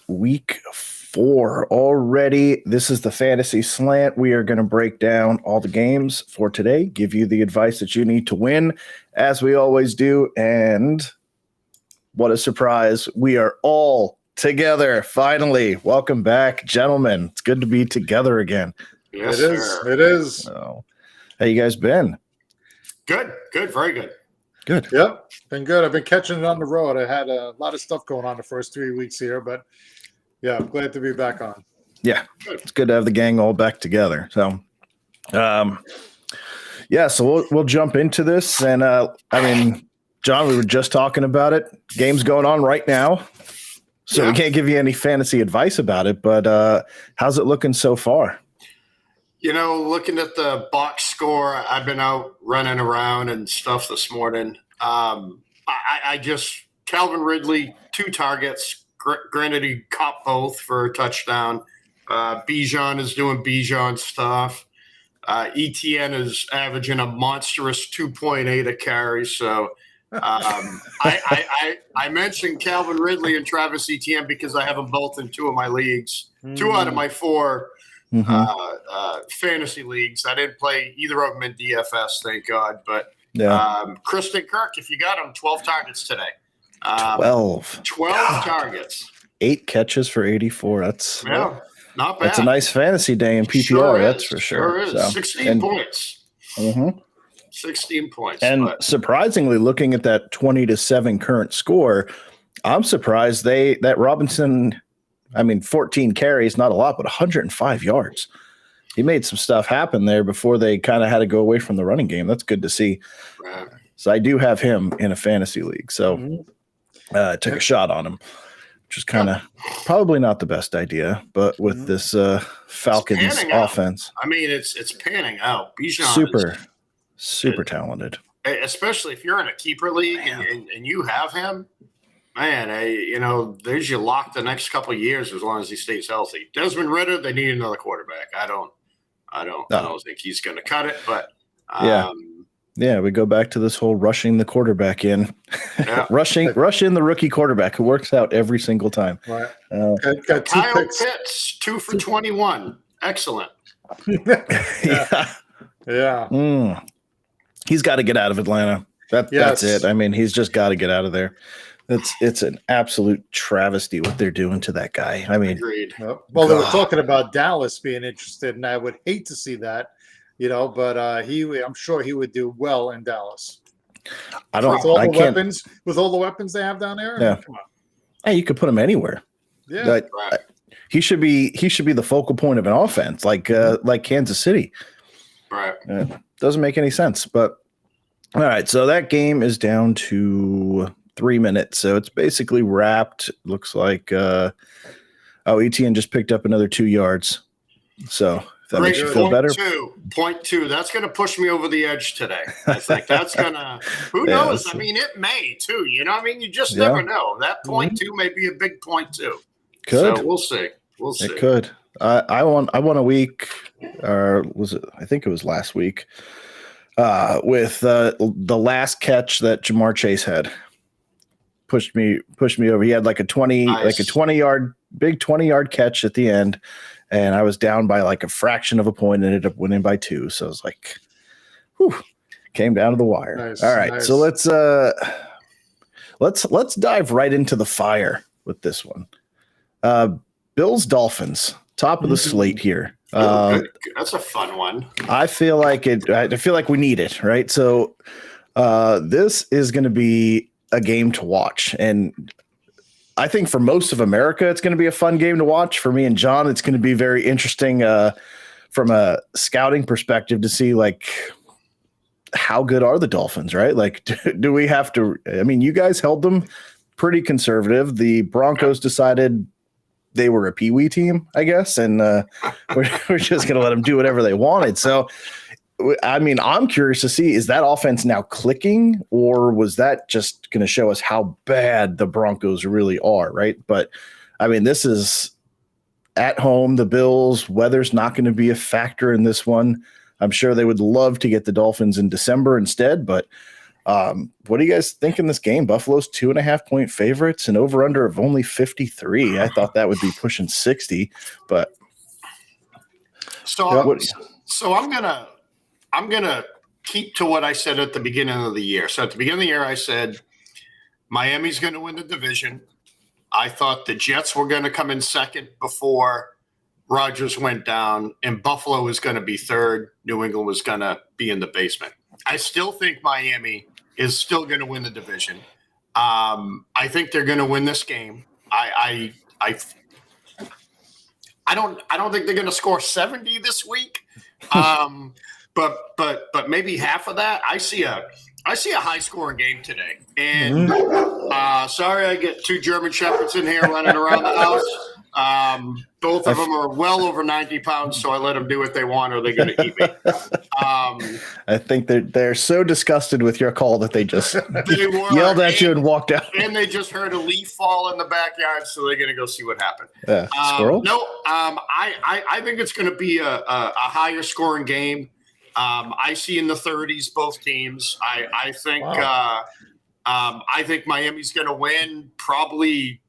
Week 4 already. This is the Fantasy Slant. We are going to break down all the games for today, give you the advice that you need to win, as we always do. And what a surprise. We are all together, finally. Welcome back, gentlemen. It's good to be together again. Yes, it is. It is. So, how you guys been? Good. Very good. Good. Yep, been good. I've been catching it on the road. I had a lot of stuff going on the first 3 weeks here, but yeah, I'm glad to be back on. Yeah, it's good to have the gang all back together. So, so we'll jump into this. And John, we were just talking about it. Game's going on right now, so we can't give you any fantasy advice about it. But how's it looking so far? Looking at the box score, I've been out running around and stuff this morning. I just Calvin Ridley, 2 targets. Granted, he caught both for a touchdown. Bijan is doing Bijan stuff. ETN is averaging a monstrous 2.8 a carry. So I mentioned Calvin Ridley and Travis Etienne because I have them both in 2 of my leagues. 2 out of my 4 fantasy leagues. I didn't play either of them in DFS, thank God. But Kristen Kirk, if you got him, 12 targets today. 12 targets. 8 catches for 84. That's not bad. That's a nice fantasy day in PPR, that's for sure. Sure is. 16 points. 16 points. And surprisingly, looking at that 20-7 current score, I'm surprised that Robinson, 14 carries, not a lot, but 105 yards. He made some stuff happen there before they kind of had to go away from the running game. That's good to see. Right. So I do have him in a fantasy league. So I took a shot on him, which is kind of probably not the best idea, but with this Falcons offense. It's panning out. Bijan super talented. Especially if you're in a keeper league and you have him. Man, there's your lock the next couple of years as long as he stays healthy. Desmond Ridder, they need another quarterback. I don't think he's going to cut it, but we go back to this whole rushing the quarterback in, rush in the rookie quarterback. It works out every single time. Right. Got 2 Kyle Pitts, 2 for 21. Excellent. Yeah. He's got to get out of Atlanta. That's it. He's just got to get out of there. It's an absolute travesty what they're doing to that guy. Agreed. Well, they were talking about Dallas being interested, and I would hate to see that, but I'm sure he would do well in Dallas. With all the weapons they have down there. Yeah. Come on. Hey, you could put him anywhere. Yeah. He should be the focal point of an offense, like Kansas City. Right. Doesn't make any sense, but all right. So that game is down to 3 minutes, so it's basically wrapped. Looks like Etienne just picked up another 2 yards. So if that makes you feel better. 2.2. That's going to push me over the edge today. I think that's going to. Who knows? It may too. You just never know. That 0.2 may be a big point too. Could. So we'll see. It could. I won a week, or was it? I think it was last week. With the last catch that Jamar Chase had. Pushed me over. He had like a 20-yard catch at the end, and I was down by like a fraction of a point and ended up winning by 2. So I was like, came down to the wire. Nice, all right. nice. So let's dive right into the fire with this one. Bills Dolphins, top of the slate here. That's a fun one. I feel like we need it, right? So this is going to be a game to watch, and I think for most of America it's going to be a fun game to watch. For me and John, it's going to be very interesting from a scouting perspective to see like how good are the Dolphins, right? Like do we have to you guys held them pretty conservative. The Broncos decided they were a peewee team, I guess, and we're just going to let them do whatever they wanted. So I'm curious to see, is that offense now clicking, or was that just going to show us how bad the Broncos really are, right? But, this is at home, the Bills. Weather's not going to be a factor in this one. I'm sure they would love to get the Dolphins in December instead, but What do you guys think in this game? Buffalo's 2.5-point favorites and over under of only 53. I thought that would be pushing 60, but so I'm gonna keep to what I said at the beginning of the year. So at the beginning of the year, I said Miami's going to win the division. I thought the Jets were going to come in second before Rodgers went down, and Buffalo was going to be third. New England was going to be in the basement. I still think Miami is still going to win the division. I think they're going to win this game. I don't think they're going to score 70 this week. But maybe half of that. I see a high scoring game today. And sorry, I get two German shepherds in here running around the house. Both of them are well over 90 pounds, so I let them do what they want, or they're going to eat me. I think they're so disgusted with your call that they just yelled at you and walked out. And they just heard a leaf fall in the backyard, so they're going to go see what happened. Squirrel? No, I think it's going to be a higher scoring game. I see in the 30s both teams. I think Miami's going to win probably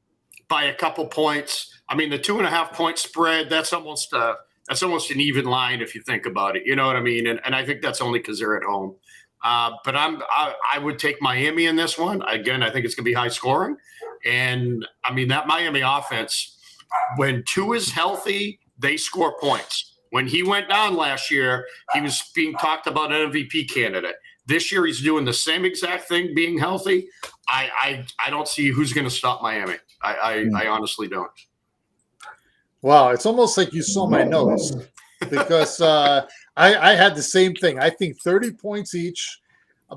by a couple points. I mean, the 2.5-point spread, that's almost an even line if you think about it. You know what I mean? And I think that's only because they're at home. But I would take Miami in this one. Again, I think it's going to be high scoring. And I mean, that Miami offense, when Tua is healthy, they score points. When he went down last year, he was being talked about an MVP candidate. This year, he's doing the same exact thing, being healthy. I don't see who's going to stop Miami. I honestly don't. Wow, it's almost like you saw my notes because I had the same thing. I think 30 points each,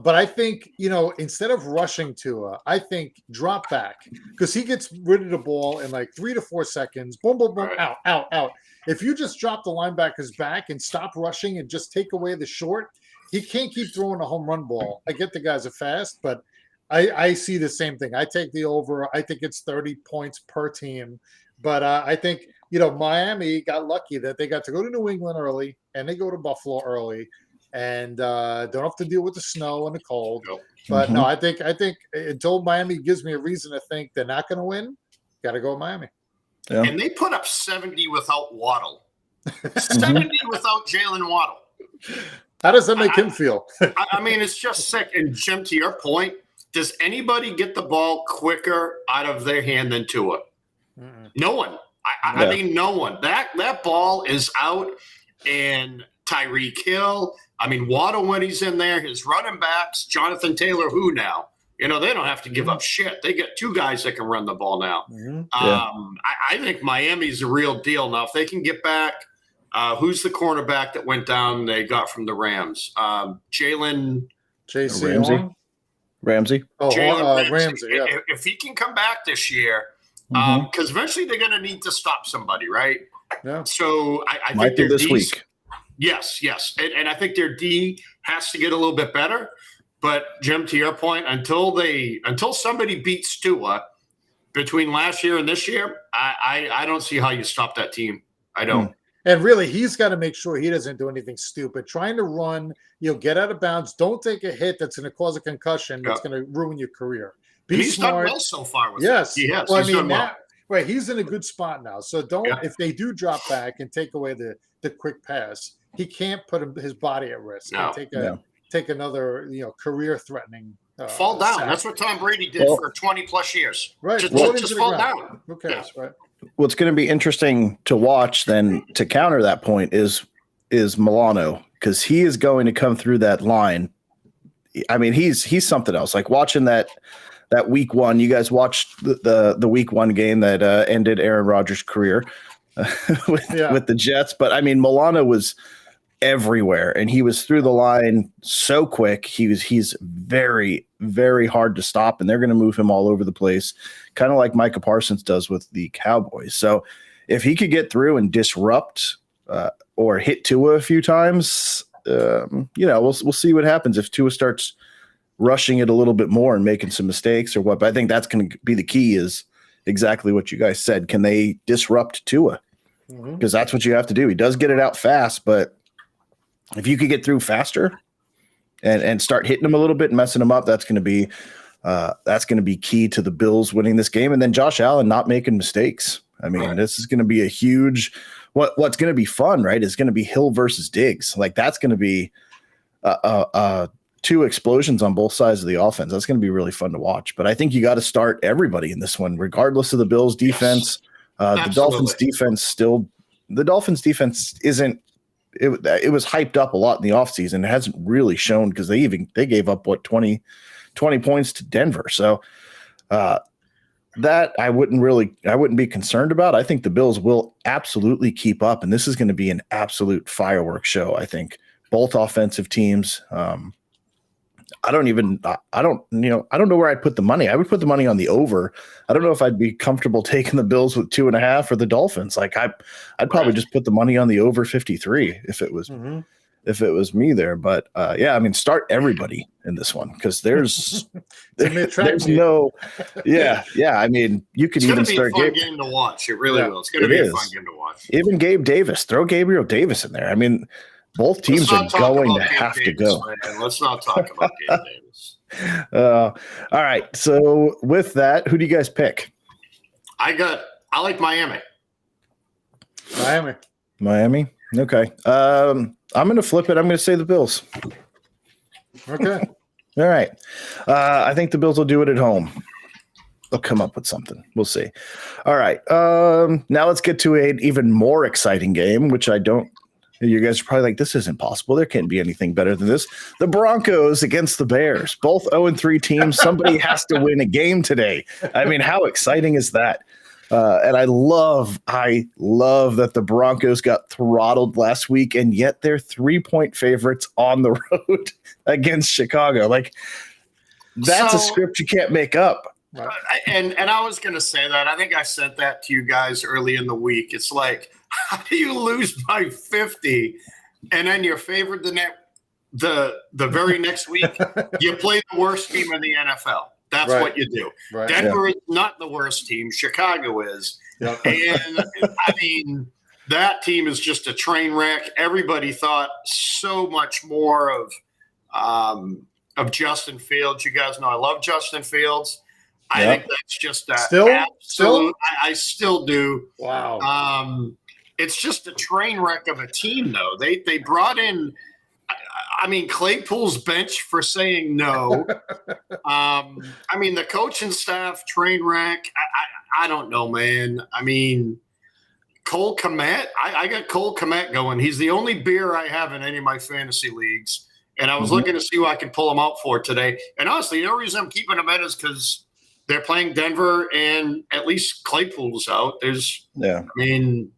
but I think, instead of rushing Tua, I think drop back because he gets rid of the ball in like 3 to 4 seconds. Boom, boom, boom, out, out, out. If you just drop the linebacker's back and stop rushing and just take away the short, he can't keep throwing a home run ball. I get the guys are fast, but I see the same thing. I take the over. I think it's 30 points per team. But I think, Miami got lucky that they got to go to New England early and they go to Buffalo early and don't have to deal with the snow and the cold. Nope. But no, I think until Miami gives me a reason to think they're not going to win, got to go with Miami. Yeah. And they put up 70 without Waddle. 70 without Jalen Waddle. How does that make him feel? I mean, it's just sick. And Jim, to your point, does anybody get the ball quicker out of their hand than Tua? No one. I mean, no one. That ball is out, and Tyreek Hill. I mean, Waddle when he's in there, his running backs, Jonathan Taylor, who now? They don't have to give up shit. They get two guys that can run the ball now. I think Miami's a real deal. Now, if they can get back, who's the cornerback that went down they got from the Rams? Ramsey. Oh, Jalen Ramsey, yeah. If he can come back this year, because eventually they're going to need to stop somebody, right? Yeah. So I might think be this week. Yes. And I think their D has to get a little bit better. But Jim, to your point, until somebody beats Tua between last year and this year, I don't see how you stop that team. I don't. And really, he's got to make sure he doesn't do anything stupid. Trying to run, get out of bounds. Don't take a hit that's going to cause a concussion that's going to ruin your career. He's done well so far with it. He has. Well, he's done well. Right, he's in a good spot now. So if they do drop back and take away the quick pass, he can't put his body at risk. No. Take another, career-threatening fall down. That's what Tom Brady did for 20-plus years. Right. Just fall down. Who cares, right? What's going to be interesting to watch then to counter that point is Milano, because he is going to come through that line. I mean, he's something else. Like watching that week one, you guys watched the week one game that ended Aaron Rodgers' career with the Jets. But I mean, Milano was everywhere, and he was through the line so quick. He's very, very hard to stop, and they're going to move him all over the place, kind of like Micah Parsons does with the Cowboys. So if he could get through and disrupt or hit Tua a few times, we'll see what happens if Tua starts rushing it a little bit more and making some mistakes or what. But I think that's going to be the key, is exactly what you guys said. Can they disrupt Tua? Because that's what you have to do. He does get it out fast, but if you could get through faster, and start hitting them a little bit and messing them up. That's going to be key to the Bills winning this game. And then Josh Allen not making mistakes. I mean, This is going to be a huge. What's going to be fun, right? Is going to be Hill versus Diggs. Like that's going to be two explosions on both sides of the offense. That's going to be really fun to watch. But I think you got to start everybody in this one, regardless of the Bills' defense. The Dolphins' defense isn't. It was hyped up a lot in the offseason. It hasn't really shown because they gave up 20 points to Denver. So that I wouldn't be concerned about. I think the Bills will absolutely keep up, and this is going to be an absolute fireworks show. I think both offensive teams. I don't know where I'd put the money. I would put the money on the over. I don't know if I'd be comfortable taking the Bills with 2.5 or the Dolphins. Like I'd probably just put the money on the over 53 if it was me there. But I mean, start everybody in this one because there's no, I mean, you could even start. It's going to be a fun game to watch. It really will. It's going to be a fun game to watch. Even Gabe Davis, throw Gabriel Davis in there. I mean. Both teams are going to have to go. Man. Let's not talk about Gabe Davis. All right. So with that, who do you guys pick? I like Miami. Miami. Okay. I'm going to flip it. I'm going to say the Bills. Okay. All right. I think the Bills will do it at home. They'll come up with something. We'll see. All right. Now let's get to an even more exciting game, which I don't. You guys are probably like, this isn't possible. There can't be anything better than this. The Broncos against the Bears, both 0-3 teams. Somebody has to win a game today. I mean, how exciting is that? And I love that the Broncos got throttled last week, and yet they're 3-point favorites on the road against Chicago. Like, that's a script you can't make up. And I was going to say that. I think I sent that to you guys early in the week. It's like, how do you lose by 50 and then you're favored the very next week? You play the worst team in the NFL. That's what you do. Right. Denver is not the worst team. Chicago is. Yep. And, I mean, that team is just a train wreck. Everybody thought so much more of Justin Fields. You guys know I love Justin Fields. I think that's just still? I still do. Wow. It's just a train wreck of a team, though. They brought in, I mean, Claypool's bench for saying no. I mean, the coaching staff, train wreck. I don't know, man. I mean, Cole Kmet. I got Cole Kmet going. He's the only beer I have in any of my fantasy leagues. And I was looking to see who I could pull him out for today. And honestly, the only reason I'm keeping him in is because they're playing Denver and at least Claypool's out. I mean,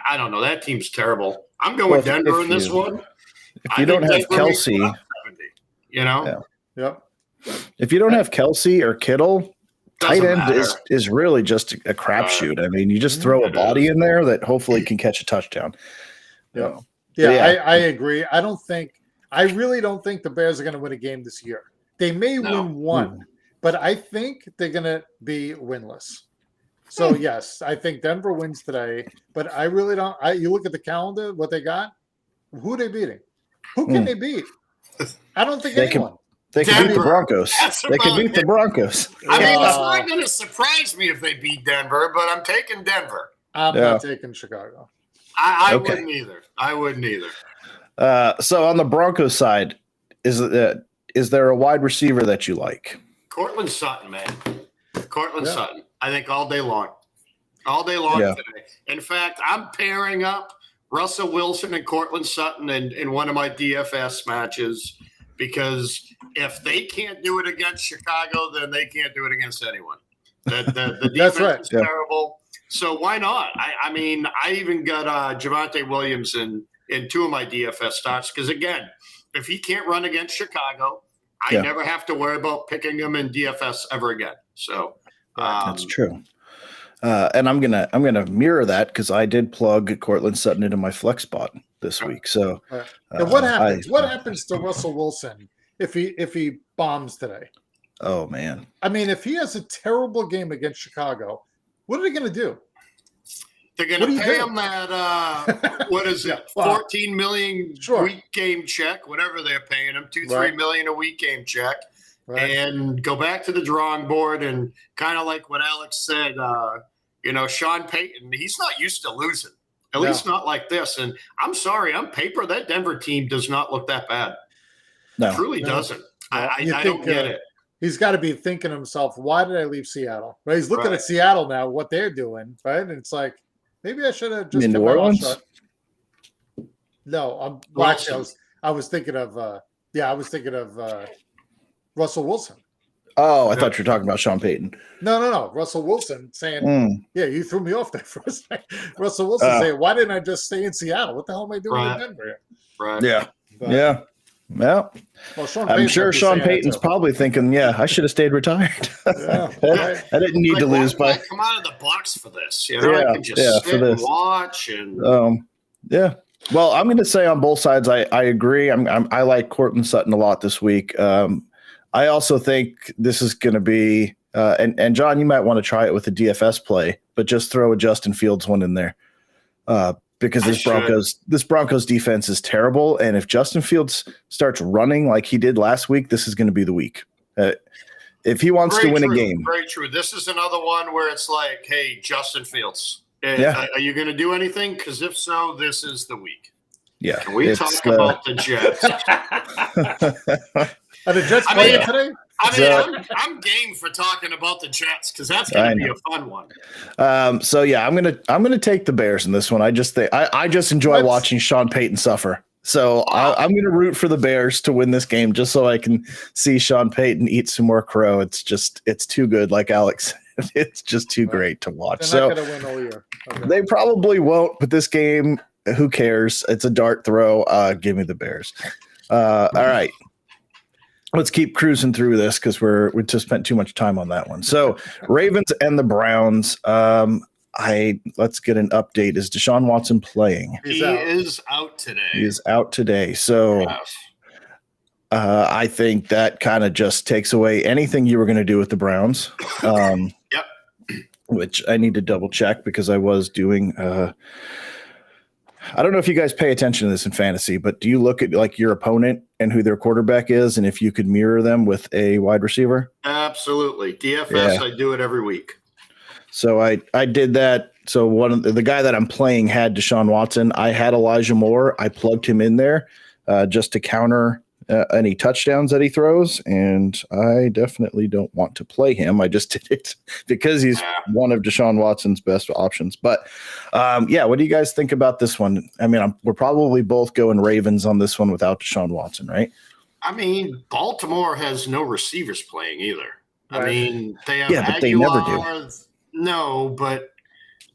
I don't know. That team's terrible. I'm going Denver in this one. If you don't have Kelsey, 70, you know? Yeah. If you don't have Kelsey or Kittle, tight end is really just a crapshoot. I mean, you just throw a body in there that hopefully can catch a touchdown. Yeah. I agree. I really don't think the Bears are going to win a game this year. They may win one, but I think they're going to be winless. So, yes, I think Denver wins today, but I really don't. You look at the calendar, what they got, who are they beating? Who can they beat? I don't think anyone. They can beat the Broncos. They can beat the Broncos. I mean, it's not going to surprise me if they beat Denver, but I'm taking Denver. I'm not taking Chicago. I wouldn't either. So on the Broncos side, is there a wide receiver that you like? Cortland Sutton, man. Sutton. I think all day long today. In fact, I'm pairing up Russell Wilson and Cortland Sutton in one of my DFS matches because if they can't do it against Chicago, then they can't do it against anyone. The defense is terrible. So why not? I mean, I even got Javonte Williams in two of my DFS starts because, again, if he can't run against Chicago, I never have to worry about picking him in DFS ever again. So that's true. And I'm gonna mirror that because I did plug Cortland Sutton into my flex spot this week. So and what happens? What happens to Russell Wilson if he bombs today? Oh man! I mean, if he has a terrible game against Chicago, what are they going to do? They're going to pay him that, what is it, $14 million week game check, whatever they're paying him, $2-3 million a week game check, and go back to the drawing board. And kind of like what Alex said, Sean Payton, he's not used to losing, at least not like this. And I'm sorry, on paper, that Denver team does not look that bad. No, it truly doesn't. I don't get it. He's got to be thinking to himself, why did I leave Seattle? Right? He's looking at Seattle now, what they're doing, right? And it's like, maybe I should have just in New Orleans. No, actually, I was thinking of Russell Wilson. Oh, I thought you were talking about Sean Payton. No. Russell Wilson saying, yeah, you threw me off there for a second. Russell Wilson saying, why didn't I just stay in Seattle? What the hell am I doing in Denver? Right. Yeah. Yeah. Well, I'm sure Sean Payton's probably thinking, I should have stayed retired. I didn't need to lose by. Come out of the box for this. I can just sit and watch. And Well, I'm going to say on both sides, I agree. I like Courtland Sutton a lot this week. I also think this is going to be, and John, you might want to try it with a DFS play, but just throw a Justin Fields one in there. Because this Broncos defense is terrible, and if Justin Fields starts running like he did last week, this is going to be the week. If he wants to win a game, very true. This is another one where it's like, hey, Justin Fields, are you going to do anything? Because if so, this is the week. Yeah, can we talk about the Jets? Are the Jets playing today? I'm game for talking about the Jets because that's going to be a fun one. I'm gonna take the Bears in this one. I just enjoy watching Sean Payton suffer. So I'm gonna root for the Bears to win this game just so I can see Sean Payton eat some more crow. It's too good, like Alex said. It's just too great to watch. They're not gonna win all year. Okay. They probably won't, but this game, who cares? It's a dart throw. Give me the Bears. All right. Let's keep cruising through this because we just spent too much time on that one. So Ravens and the Browns. Let's get an update. Is Deshaun Watson playing? He is out today. He is out today. So I think that kind of just takes away anything you were going to do with the Browns. Yep. Which I need to double check because I was doing. I don't know if you guys pay attention to this in fantasy, but do you look at like your opponent and who their quarterback is, and if you could mirror them with a wide receiver? Absolutely. DFS, I do it every week. So I did that. So the guy that I'm playing had Deshaun Watson. I had Elijah Moore. I plugged him in there just to counter any touchdowns that he throws, and I definitely don't want to play him. I just did it because he's one of Deshaun Watson's best options. But what do you guys think about this one? I mean, we're probably both going Ravens on this one without Deshaun Watson, right? I mean, Baltimore has no receivers playing either. Right. I mean, they have but they never do. No, but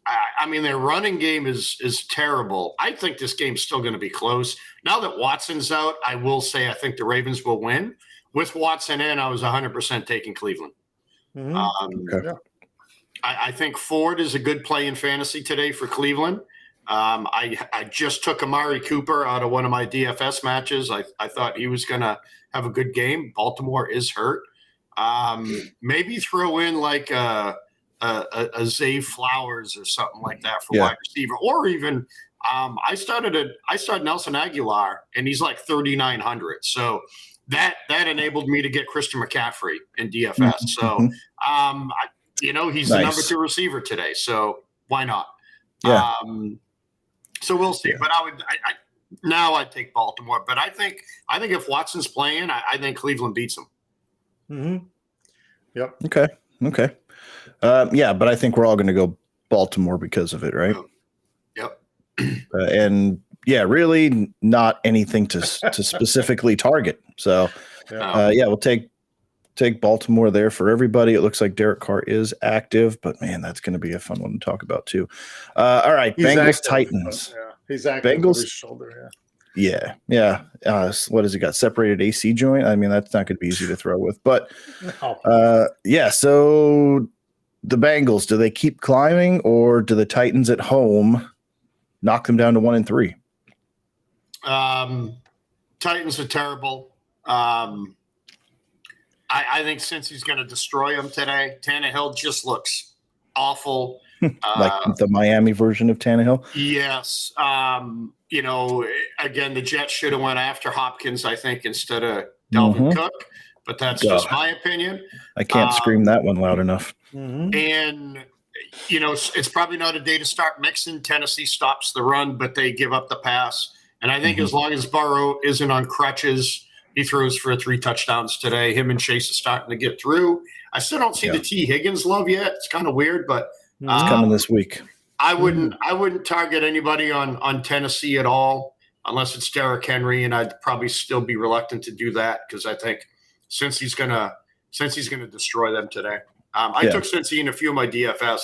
I mean, their running game is terrible. I think this game's still going to be close. Now that Watson's out, I will say I think the Ravens will win. With Watson in, I was 100% taking Cleveland. Mm-hmm. I think Ford is a good play in fantasy today for Cleveland. I just took Amari Cooper out of one of my DFS matches. I thought he was going to have a good game. Baltimore is hurt. Maybe throw in like a Zay Flowers or something like that for wide receiver, or even I started Nelson Aguilar, and he's like 3,900. So that enabled me to get Christian McCaffrey in DFS. Mm-hmm. So he's the number 2 receiver today. So why not? Yeah. So we'll see. But I'd take Baltimore. But I think if Watson's playing, I think Cleveland beats him. Mm-hmm. Yep. Okay. But I think we're all going to go Baltimore because of it, right? Yep. Really not anything to specifically target. So, we'll take Baltimore there for everybody. It looks like Derek Carr is active, but man, that's going to be a fun one to talk about too. All right, he's Bengals active, Titans. He's active. Bengals with his shoulder. Yeah. What has he got? Separated AC joint? I mean, that's not going to be easy to throw with. But so the Bengals, do they keep climbing, or do the Titans at home knock them down to 1-3? Titans are terrible. I think since he's going to destroy them today, Tannehill just looks awful. Like the Miami version of Tannehill? Yes. Again, the Jets should have went after Hopkins, I think, instead of Dalvin Cook, but that's just my opinion. I can't scream that one loud enough. And, it's probably not a day to start mixing. Tennessee stops the run, but they give up the pass. And I think as long as Burrow isn't on crutches, he throws for 3 touchdowns today. Him and Chase are starting to get through. I still don't see the T. Higgins love yet. It's kind of weird, but it's coming this week. I wouldn't target anybody on Tennessee at all unless it's Derrick Henry, and I'd probably still be reluctant to do that because I think since he's gonna destroy them today. I took Cincy in a few of my DFS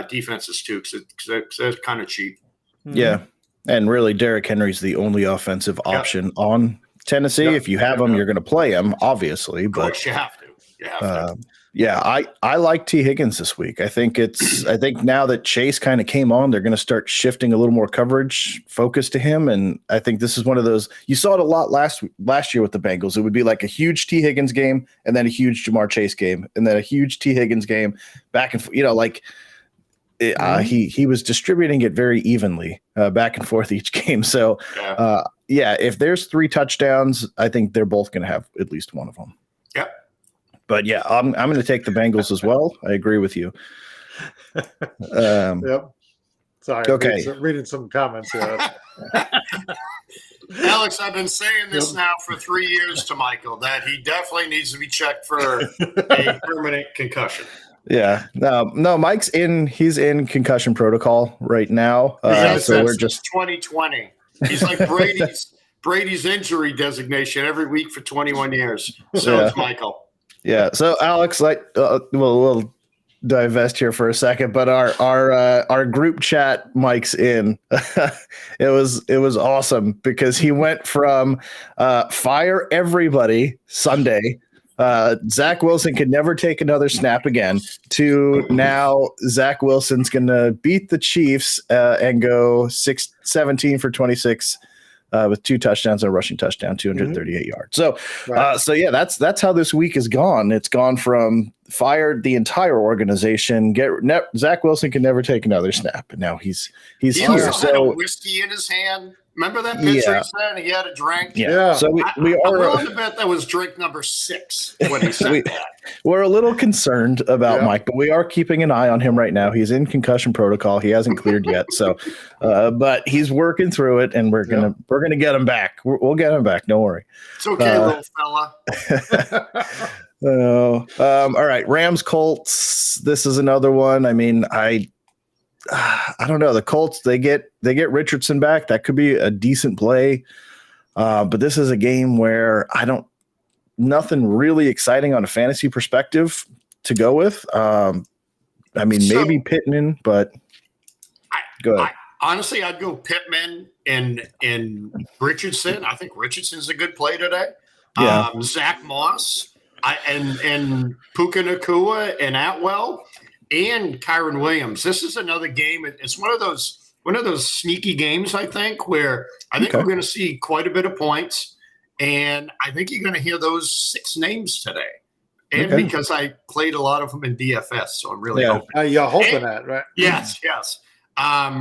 defenses too because they're kind of cheap. Yeah, and really Derrick Henry's the only offensive option on Tennessee. If you have him, you're going to play him, obviously. But of course you have to. I like T. Higgins this week. I think now that Chase kind of came on, they're going to start shifting a little more coverage focus to him. And I think this is one of those, you saw it a lot last year with the Bengals. It would be like a huge T. Higgins game and then a huge Jamar Chase game and then a huge T. Higgins game back and he was distributing it very evenly back and forth each game. So if there's 3 touchdowns, I think they're both going to have at least one of them. Yep. But yeah, I'm going to take the Bengals as well. I agree with you. Yep. Sorry. Okay. Reading some comments here. Alex, I've been saying this now for 3 years to Michael that he definitely needs to be checked for a permanent concussion. Yeah. No, Mike's he's in concussion protocol right now. So we're just 2020. He's like Brady's injury designation every week for 21 years. So it's Michael. Yeah. So Alex, we'll divest here for a second, but our group chat Mike's in. It was awesome because he went from fire everybody Sunday. Zach Wilson could never take another snap again to now Zach Wilson's going to beat the Chiefs and go 17 for 26 with 2 touchdowns and a rushing touchdown, 238 yards. So, that's how this week has gone. It's gone from fired the entire organization. Zach Wilson can never take another snap, and now he's here. Also had a whiskey in his hand. Remember that picture he said he had a drink? Yeah. So I'm willing to bet that was drink number 6 when he said that. We're a little concerned about Mike, but we are keeping an eye on him right now. He's in concussion protocol. He hasn't cleared yet. So, but he's working through it, and we're gonna get him back. We'll get him back. Don't worry. It's okay, little fella. All right. Rams Colts. This is another one. I mean, I don't know. The Colts, they get Richardson back. That could be a decent play. But this is a game where nothing really exciting on a fantasy perspective to go with. Maybe Pittman, but go ahead. Honestly, I'd go Pittman and Richardson. I think Richardson's a good play today. Yeah. Zach Moss and Puka Nacua and Atwell. And Kyron Williams. This is another game. It's one of those sneaky games, I think, where I think we're going to see quite a bit of points. And I think you're going to hear those 6 names today. And because I played a lot of them in DFS, so I'm really hoping. You're hoping that, right? Yes.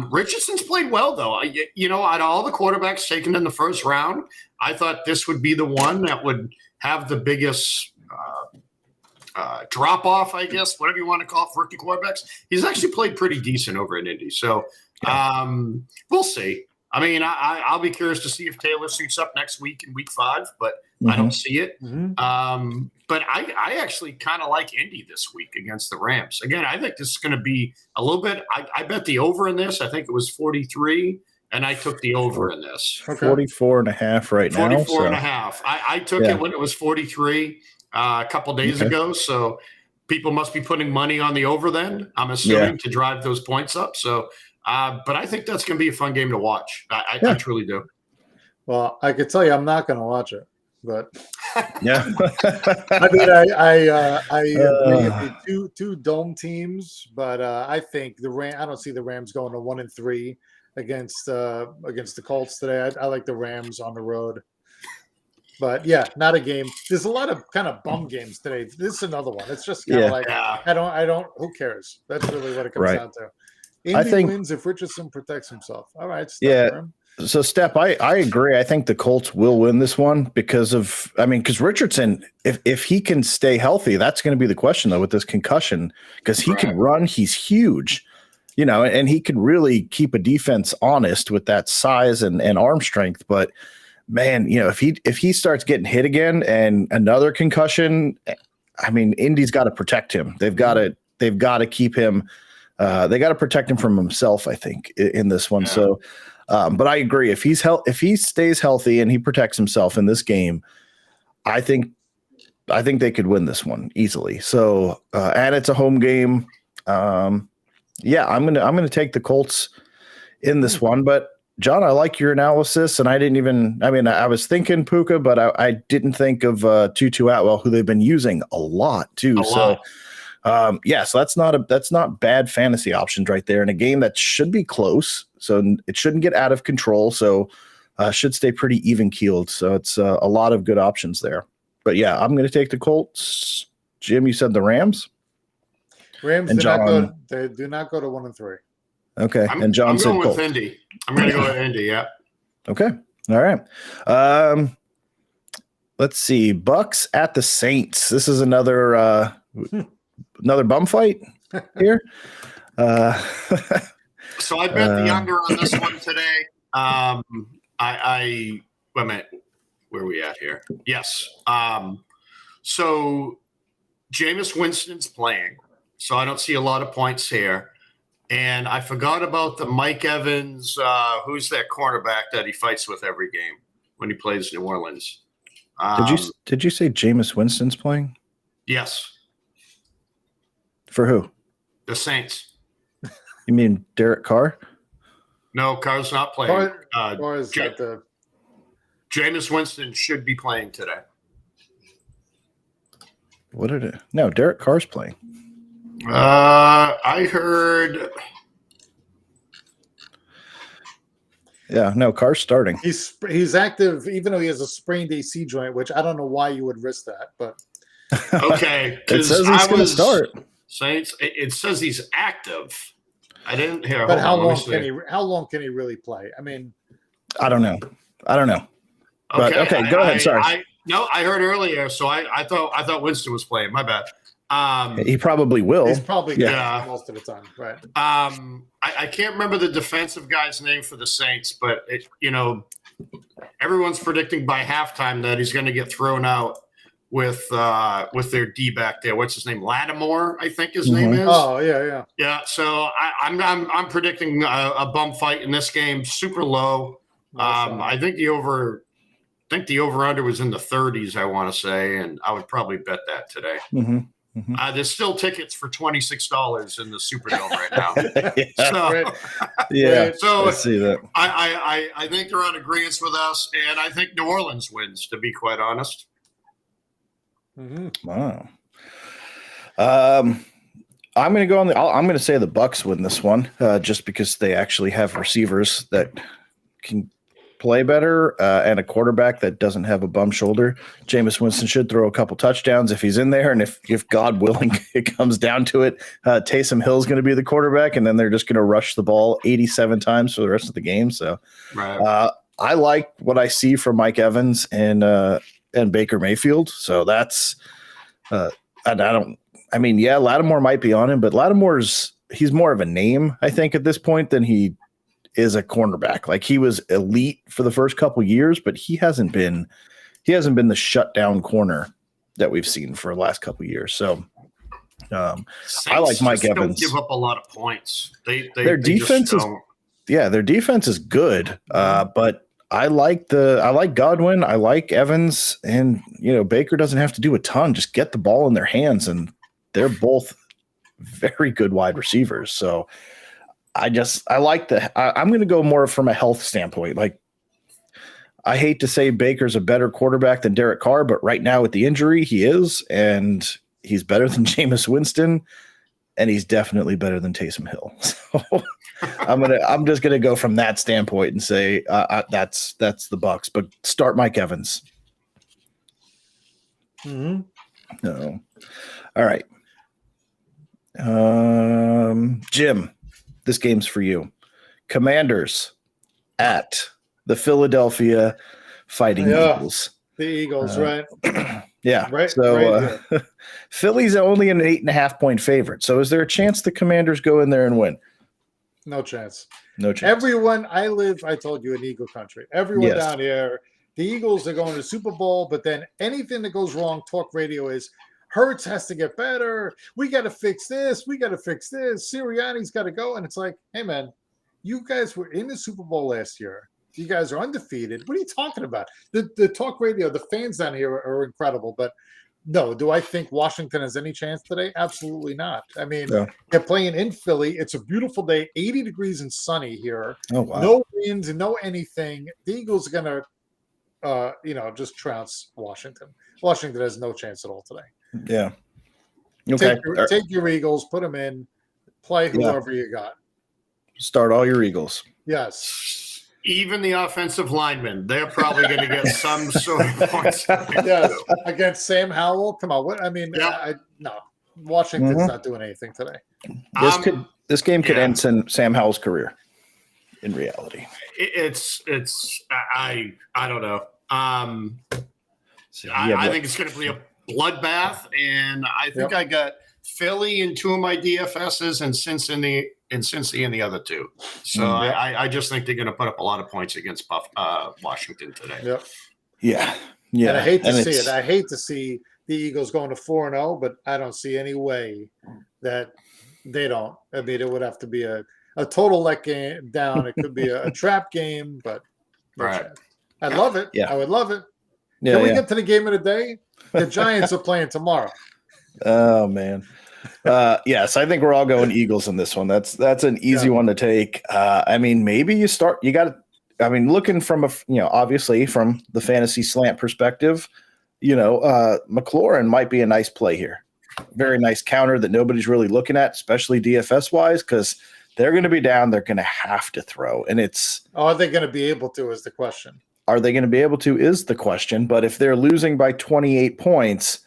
Richardson's played well, though. Out of all the quarterbacks taken in the first round, I thought this would be the one that would have the biggest drop off, I guess, whatever you want to call it for rookie quarterbacks. He's actually played pretty decent over in Indy. So we'll see. I mean, I'll be curious to see if Taylor suits up next week in week 5, but I don't see it. But I actually kind of like Indy this week against the Rams. Again, I think this is going to be a little bit – I bet the over in this. I think it was 43, and I took the over in this. 44.5 right now. 44.5. I took it when it was 43. A couple days ago, so people must be putting money on the over then, I'm assuming, to drive those points up. So, but I think that's going to be a fun game to watch. I truly do. Well, I could tell you I'm not going to watch it, but yeah. I mean, I agree. Two dome teams, but I think I don't see the Rams going to 1-3 against the Colts today. I like the Rams on the road. But yeah, not a game. There's a lot of kind of bum games today. This is another one. It's just kind of like I don't. Who cares? That's really what it comes down to. Indy wins if Richardson protects himself. All right. So Step, I agree. I think the Colts will win this one because Richardson, if he can stay healthy, that's going to be the question though with this concussion, because he can run. He's huge, and he can really keep a defense honest with that size and arm strength. But man, if he starts getting hit again and another concussion, Indy's got to protect him. They've got to keep him. They got to protect him from himself, I think, in this one. Yeah. So, but I agree. If he stays healthy and he protects himself in this game, I think they could win this one easily. So, and it's a home game. I'm gonna take the Colts in this one. But John, I like your analysis, and I was thinking Puka, but I didn't think of Tutu Atwell, who they've been using a lot too. So that's not bad fantasy options right there in a game that should be close. So it shouldn't get out of control. So should stay pretty even keeled. So it's a lot of good options there. But yeah, I'm going to take the Colts. Jim, you said the Rams. Rams do not go. They do not go to 1-3. Okay, and John said going Colts. with Indy. I'm going to go with Indy. Yeah. Okay. All right. Let's see. Bucks at the Saints. This is another bum fight here. So I bet the under on this one today. Wait a minute. Where are we at here? Yes. So Jameis Winston's playing, so I don't see a lot of points here. And I forgot about the Mike Evans. Who's that cornerback that he fights with every game when he plays New Orleans? Did you say Jameis Winston's playing? Yes. For who? The Saints. You mean Derek Carr? No, Carr's not playing. Jameis Winston should be playing today. No, Derek Carr's playing. I heard. Yeah, no, Carr's starting. He's active, even though he has a sprained AC joint, which I don't know why you would risk that, but okay. It says he's going to start. Saints. It says he's active. I didn't hear. But how long can he really play? I mean, I don't know. But, okay, go ahead. Sorry. I heard earlier, so I thought Winston was playing. My bad. He probably will. He's probably most of the time, right? I can't remember the defensive guy's name for the Saints, but everyone's predicting by halftime that he's going to get thrown out with their D back there. What's his name? Lattimore, I think his name is. Oh yeah. Yeah. So I'm predicting a bum fight in this game, super low. I think the over under was in the 30s. I want to say, and I would probably bet that today. Mm-hmm. Mm-hmm. There's still tickets for $26 in the Superdome right now. So I see that. I think they're on agreement with us, and I think New Orleans wins, to be quite honest. Mm-hmm. Wow. I'm going to go I'm going to say the Bucks win this one, just because they actually have receivers that can play better and a quarterback that doesn't have a bum shoulder. Jameis Winston should throw a couple touchdowns if he's in there, and if God willing it comes down to it, Taysom Hill's going to be the quarterback, and then they're just going to rush the ball 87 times for the rest of the game. So I like what I see from Mike Evans and Baker Mayfield. So that's Lattimore might be on him, but he's more of a name, I think, at this point than he is a cornerback. Like, he was elite for the first couple years, but he hasn't been the shutdown corner that we've seen for the last couple years. So I like Mike Evans. Don't give up a lot of points. Their defense is good. But I like Godwin. I like Evans, and Baker doesn't have to do a ton. Just get the ball in their hands, and they're both very good wide receivers. So I like I'm going to go more from a health standpoint. Like, I hate to say Baker's a better quarterback than Derek Carr, but right now with the injury, he is, and he's better than Jameis Winston, and he's definitely better than Taysom Hill. So I'm just going to go from that standpoint and say that's the Bucks, but start Mike Evans. Mm-hmm. No. All right. Jim, this game's for you. Commanders at the Philadelphia Fighting Eagles. The Eagles, right? Yeah. Right. So Philly's only an 8.5-point favorite. So is there a chance the Commanders go in there and win? No chance. No chance. Everyone, I told you, in Eagle country. Everyone down here, the Eagles are going to Super Bowl, but then anything that goes wrong, talk radio is, Hurts has to get better. We got to fix this. We got to fix this. Sirianni's got to go. And it's like, hey, man, you guys were in the Super Bowl last year. You guys are undefeated. What are you talking about? The talk radio, the fans down here are incredible. But no, do I think Washington has any chance today? Absolutely not. I mean, they're playing in Philly. It's a beautiful day, 80 degrees and sunny here. Oh, wow. No winds and no anything. The Eagles are going to, just trounce Washington. Washington has no chance at all today. Yeah. Okay. Take your Eagles, put them in, play whoever you got. Start all your Eagles. Yes. Even the offensive linemen, they're probably going to get some sort of points. Yes. Against Sam Howell. Come on. What? I mean, no. Washington's not doing anything today. This game could end Sam Howell's career. In reality, I don't know. I think it's going to be a bloodbath, and I think I got Philly in two of my DFSs and Cincinnati in the other two. So I just think they're going to put up a lot of points against Washington today. Yep. Yeah. And I hate to see it. I hate to see the Eagles going to 4-0, but I don't see any way that they don't. I mean, it would have to be a total let game down. It could be a trap game, but I'd love it. Yeah. I would love it. Yeah, Can we get to the game of the day? The Giants are playing tomorrow. Oh, man. Yes, I think we're all going Eagles in this one. That's an easy one to take. I mean, maybe you got to, looking from obviously from the fantasy slant perspective, McLaurin might be a nice play here. Very nice counter that nobody's really looking at, especially DFS wise, because they're going to be down. They're going to have to throw. And are they going to be able to is the question. Are they going to be able to is the question. But if they're losing by 28 points,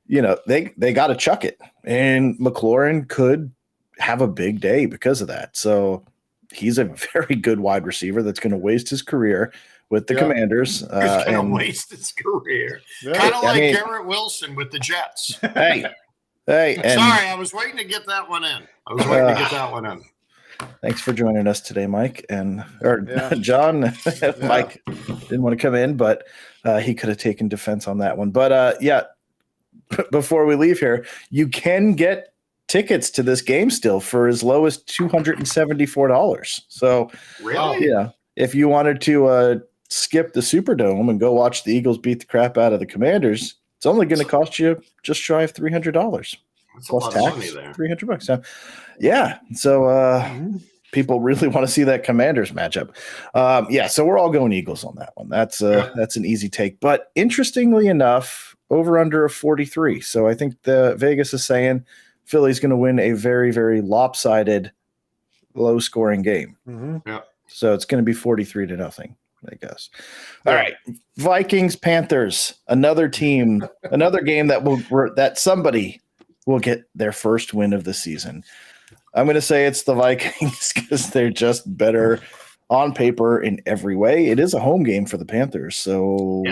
they got to chuck it. And McLaurin could have a big day because of that. So he's a very good wide receiver that's going to waste his career with the Commanders. He's going to waste his career. Kind of like Garrett Wilson with the Jets. Hey. Sorry, I was waiting to get that one in. Thanks for joining us today, Mike. John. Mike didn't want to come in, but he could have taken defense on that one. But before we leave here, you can get tickets to this game still for as low as $274. So, really, if you wanted to skip the Superdome and go watch the Eagles beat the crap out of the Commanders, it's only going to cost you just shy of $300 plus tax. $300. So, people really want to see that Commanders matchup. So we're all going Eagles on that one. That's an easy take. But interestingly enough, over under a 43. So I think the Vegas is saying Philly's going to win a very, very lopsided, low-scoring game. Mm-hmm. Yeah. So it's going to be 43-0, I guess. All right, Vikings, Panthers, another game that somebody will get their first win of the season. I'm going to say it's the Vikings because they're just better on paper in every way. It is a home game for the Panthers. So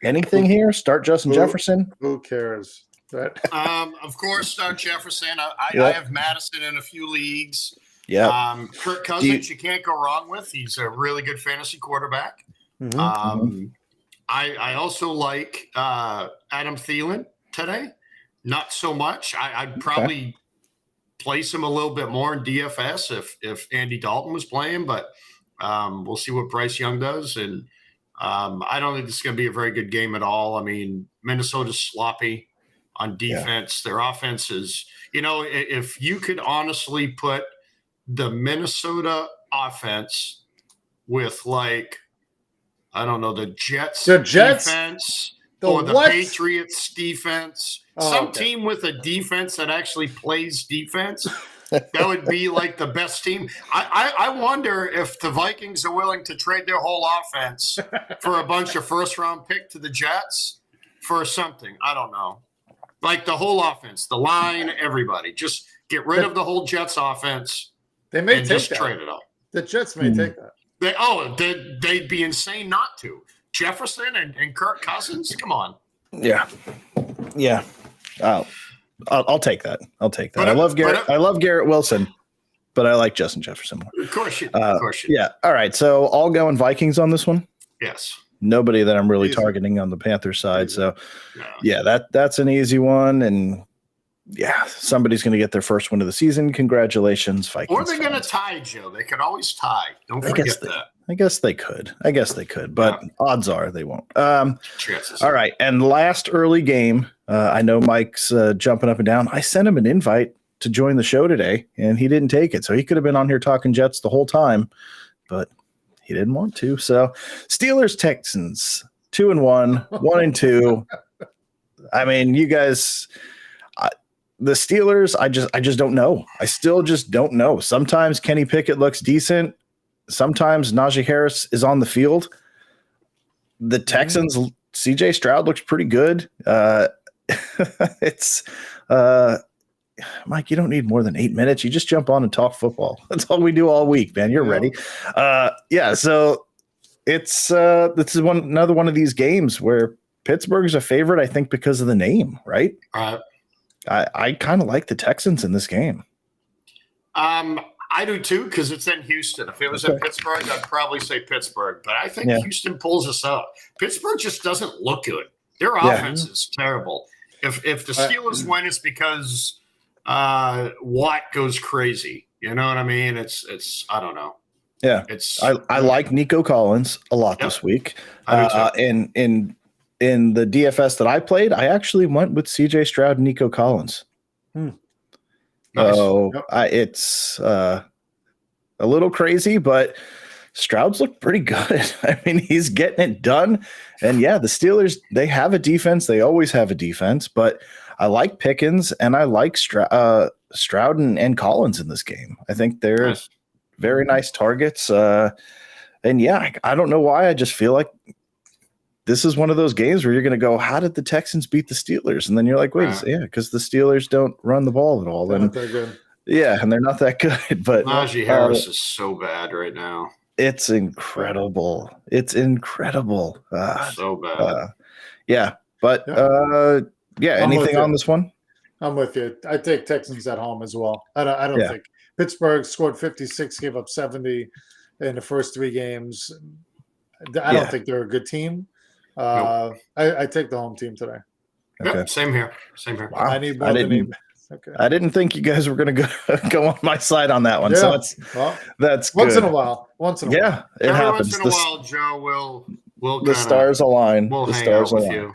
anything here? Start Justin Jefferson? Who cares? Of course, start Jefferson. I have Madison in a few leagues. Yeah. Kirk Cousins, you can't go wrong with. He's a really good fantasy quarterback. Mm-hmm. I also like Adam Thielen today. Not so much. I'd probably place him a little bit more in DFS if Andy Dalton was playing, but we'll see what Bryce Young does. And I don't think this is going to be a very good game at all. I mean, Minnesota's sloppy on defense. Their offense is, if you could honestly put the Minnesota offense with the Jets defense or the Patriots defense, team with a defense that actually plays defense, that would be like the best team. I wonder if the Vikings are willing to trade their whole offense for a bunch of first-round pick to the Jets for something. I don't know. Like the whole offense, the line, everybody. Just get rid of the whole Jets offense. They may and take just that. trade it up. The Jets may take that. They'd be insane not to. Jefferson and Kirk Cousins? Come on. Yeah. I'll take that. I love Garrett Wilson, but I like Justin Jefferson more. Of course you. Yeah. All right. So all going Vikings on this one. Yes. Nobody that I'm really targeting on the Panthers side. So that's an easy one. And somebody's going to get their first win of the season. Congratulations, Vikings. Or they're going to tie, Joe. They could always tie. Don't forget that. I guess they could, but odds are they won't. All right. And last early game, I know Mike's jumping up and down. I sent him an invite to join the show today, and he didn't take it. So he could have been on here talking Jets the whole time, but he didn't want to. So Steelers, Texans, 2-1, 1-2. I mean, you guys, the Steelers, I just don't know. I still just don't know. Sometimes Kenny Pickett looks decent. Sometimes Najee Harris is on the field. The Texans, CJ Stroud looks pretty good. It's Mike, you don't need more than 8 minutes. You just jump on and talk football. That's all we do all week, man. You're ready. So it's this is another one of these games where Pittsburgh's a favorite, I think, because of the name, right? I kind of like the Texans in this game. I do too, because it's in Houston. If it was in Pittsburgh, I'd probably say Pittsburgh. But I think Houston pulls us out. Pittsburgh just doesn't look good. Their offense is terrible. If the Steelers win, it's because Watt goes crazy. You know what I mean? It's I don't know. Yeah, I like Nico Collins a lot this week. In the DFS that I played, I actually went with CJ Stroud and Nico Collins. Nice. So it's a little crazy, but Stroud's looked pretty good. I mean, he's getting it done. And the Steelers, they have a defense. They always have a defense, but I like Pickens and I like Stroud and Collins in this game. I think they're very nice targets. I don't know why. I just feel like this is one of those games where you're going to go, how did the Texans beat the Steelers? And then you're like, wait, because the Steelers don't run the ball at all. And and they're not that good. But Najee Harris is so bad right now. It's incredible. Anything on this one? I'm with you. I take Texans at home as well. I don't think Pittsburgh scored 56, gave up 70 in the first 3 games. I don't think they're a good team. I take the home team today. Okay. Yep, same here. Wow. I need more than 8 minutes. Okay. I didn't think you guys were going to go on my side on that one. So that's good. Once in a while. It happens. Once in a while, Joe, we'll the stars align. We'll hang out with you.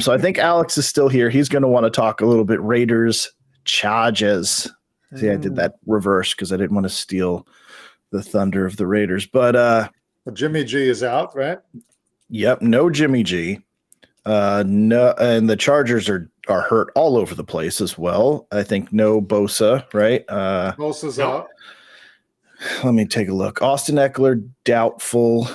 So I think Alex is still here. He's going to want to talk a little bit Raiders Chargers. See, I did that reverse because I didn't want to steal the thunder of the Raiders. But Jimmy G is out, right? Yep, no Jimmy G. No, and the Chargers are hurt all over the place as well. I think no Bosa, right? Bosa's out. Let me take a look. Austin Eckler, doubtful.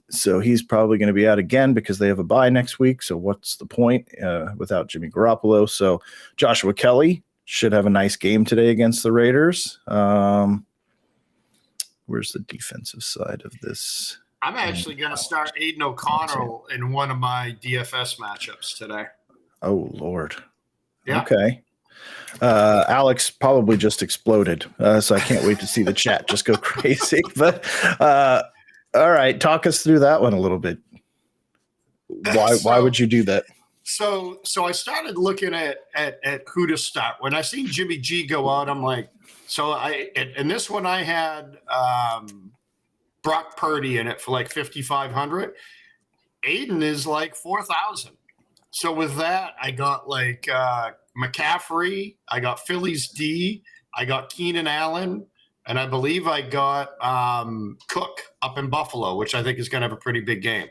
So he's probably going to be out again because they have a bye next week. So what's the point without Jimmy Garoppolo? So Joshua Kelly should have a nice game today against the Raiders. Where's the defensive side of this? I'm actually going to start Aiden O'Connell in one of my DFS matchups today. Oh, Lord. Yeah. Okay. Alex probably just exploded, so I can't wait to see the chat just go crazy. But all right, talk us through that one a little bit. Why would you do that? So I started looking at who to start. When I seen Jimmy G go out, I'm like, in this one I had Brock Purdy in it for like 5,500. Aiden is like 4,000. So with that, I got like McCaffrey, I got Phillies D, I got Keenan Allen, and I believe I got Cook up in Buffalo, which I think is going to have a pretty big game.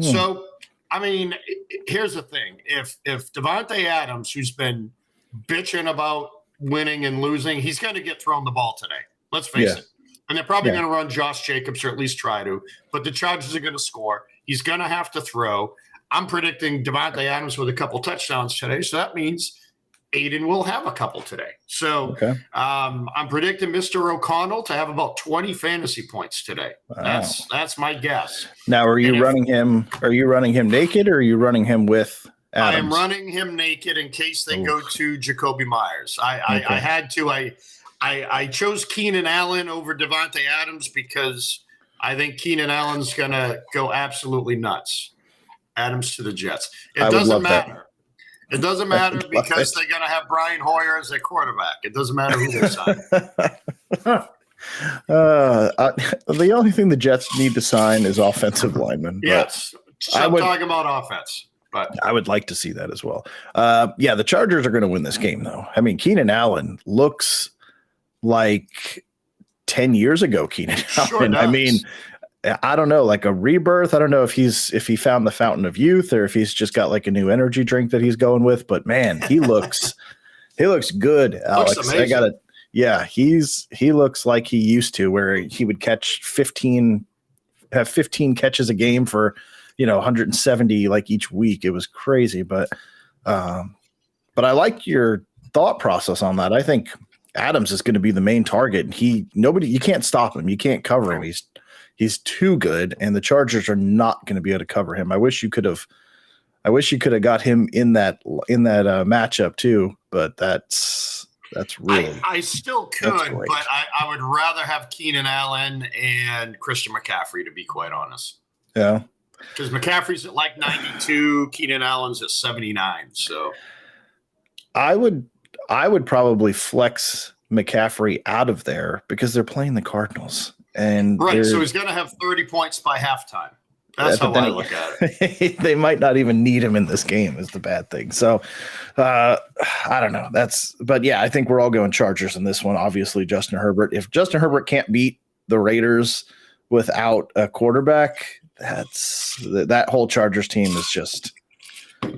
So, I mean, here's the thing. If Devontae Adams, who's been bitching about winning and losing, he's going to get thrown the ball today. Let's face it. And they're probably going to run Josh Jacobs, or at least try to. But the Chargers are going to score. He's going to have to throw. I'm predicting Davante Adams with a couple touchdowns today. So that means Aiden will have a couple today. So I'm predicting Mr. O'Connell to have about 20 fantasy points today. Wow. That's my guess. Now, are you running him naked, or are you running him with Adams? I am running him naked in case they go to Jacoby Myers. I had to. I chose Keenan Allen over Davante Adams because I think Keenan Allen's going to go absolutely nuts. Adams to the Jets. It doesn't matter. It doesn't matter because they're going to have Brian Hoyer as their quarterback. It doesn't matter who they sign. The only thing the Jets need to sign is offensive linemen. Yes. I'm talking about offense. But I would like to see that as well. The Chargers are going to win this game, though. I mean, Keenan Allen looks like 10 years ago Keenan Allen. Sure does. I mean, I don't know, like a rebirth. I don't know if he found the fountain of youth or if he's just got like a new energy drink that he's going with. But man, he looks good, Alex. Looks amazing. He looks like he used to, where he would catch 15 catches a game for 170 like each week. It was crazy, but I like your thought process on that. I think Adams is going to be the main target. You can't stop him. You can't cover him. He's too good, and the Chargers are not going to be able to cover him. I wish you could have got him in that matchup too, but that's really. I still could, but I would rather have Keenan Allen and Christian McCaffrey, to be quite honest. Yeah, because McCaffrey's at like 92, Keenan Allen's at 79. So I would probably flex McCaffrey out of there because they're playing the Cardinals. And so he's going to have 30 points by halftime. That's how I look at it. They might not even need him in this game is the bad thing. So I don't know. I think we're all going Chargers in this one. Obviously, Justin Herbert. If Justin Herbert can't beat the Raiders without a quarterback, that whole Chargers team is just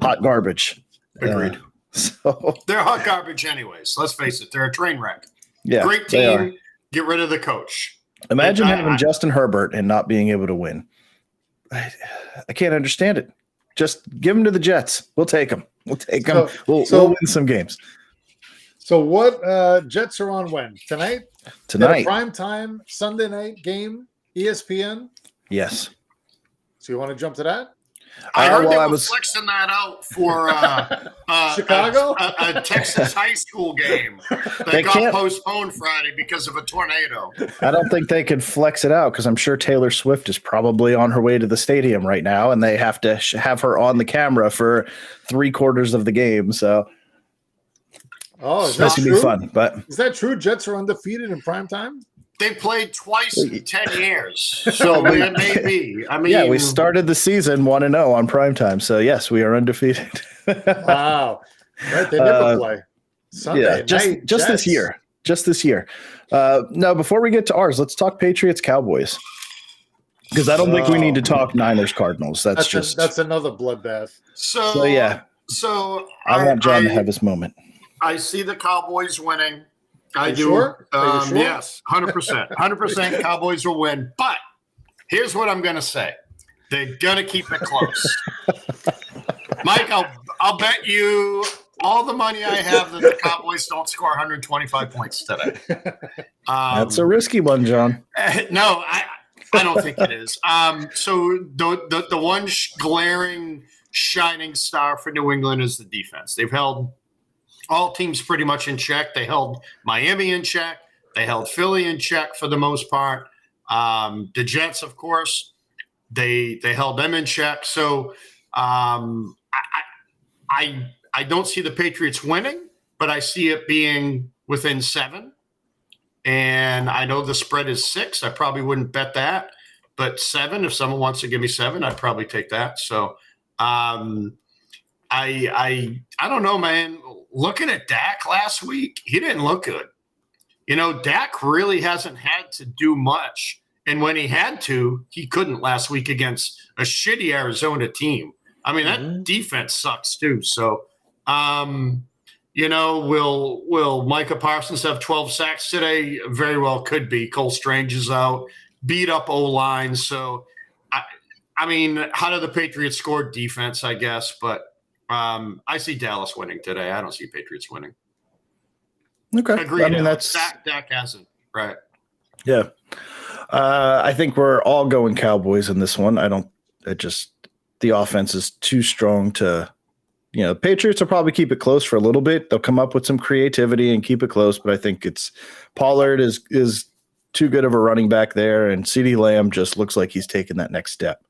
hot garbage. Agreed. So they're hot garbage anyways. Let's face it. They're a train wreck. Yeah, great team. Get rid of the coach. Imagine having Justin Herbert and not being able to win. I can't understand it. Just give him to the Jets. We'll take him. We'll win some games. So what Jets are on when? Tonight? Prime time Sunday night game, ESPN? Yes. So you want to jump to that? I heard they were flexing that out for Chicago, a Texas high school game that got postponed Friday because of a tornado. I don't think they could flex it out because I'm sure Taylor Swift is probably on her way to the stadium right now, and they have to have her on the camera for 3/4 of the game. So, is that's gonna be fun. But is that true? Jets are undefeated in prime time. They played twice in 10 years, so it may be. I mean, we started the season 1-0 on primetime, so yes, we are undefeated. Wow, right? They never play Sunday. Yeah, just this year. Just this year. No, before we get to ours, let's talk Patriots Cowboys because I don't think we need to talk Niners Cardinals. That's another bloodbath. So I want John to have his moment. I see the Cowboys winning. I do. Sure? Are you sure? Yes, 100%. 100% Cowboys will win. But here's what I'm going to say. They're going to keep it close. Mike, I'll bet you all the money I have that the Cowboys don't score 125 points today. That's a risky one, John. No, I don't think it is. So the one glaring shining star for New England is the defense. They've held all teams pretty much in check. They held Miami in check. They held Philly in check for the most part. The Jets, of course, they held them in check. So I don't see the Patriots winning, but I see it being within 7. And I know the spread is 6. I probably wouldn't bet that, but 7. If someone wants to give me 7, I'd probably take that. So I don't know, man. Looking at Dak last week, he didn't look good. Dak really hasn't had to do much. And when he had to, he couldn't last week against a shitty Arizona team. I mean, that defense sucks too. So, will Micah Parsons have 12 sacks today? Very well could be. Cole Strange is out, beat up O-line. So I mean, how do the Patriots score? Defense, I guess, but I see Dallas winning today. I don't see Patriots winning. Okay. Agreed. I mean, that's Dak hasn't. Right. Yeah. I think we're all going Cowboys in this one. The offense is too strong to, the Patriots will probably keep it close for a little bit. They'll come up with some creativity and keep it close, but I think Pollard is too good of a running back there, and CeeDee Lamb just looks like he's taking that next step.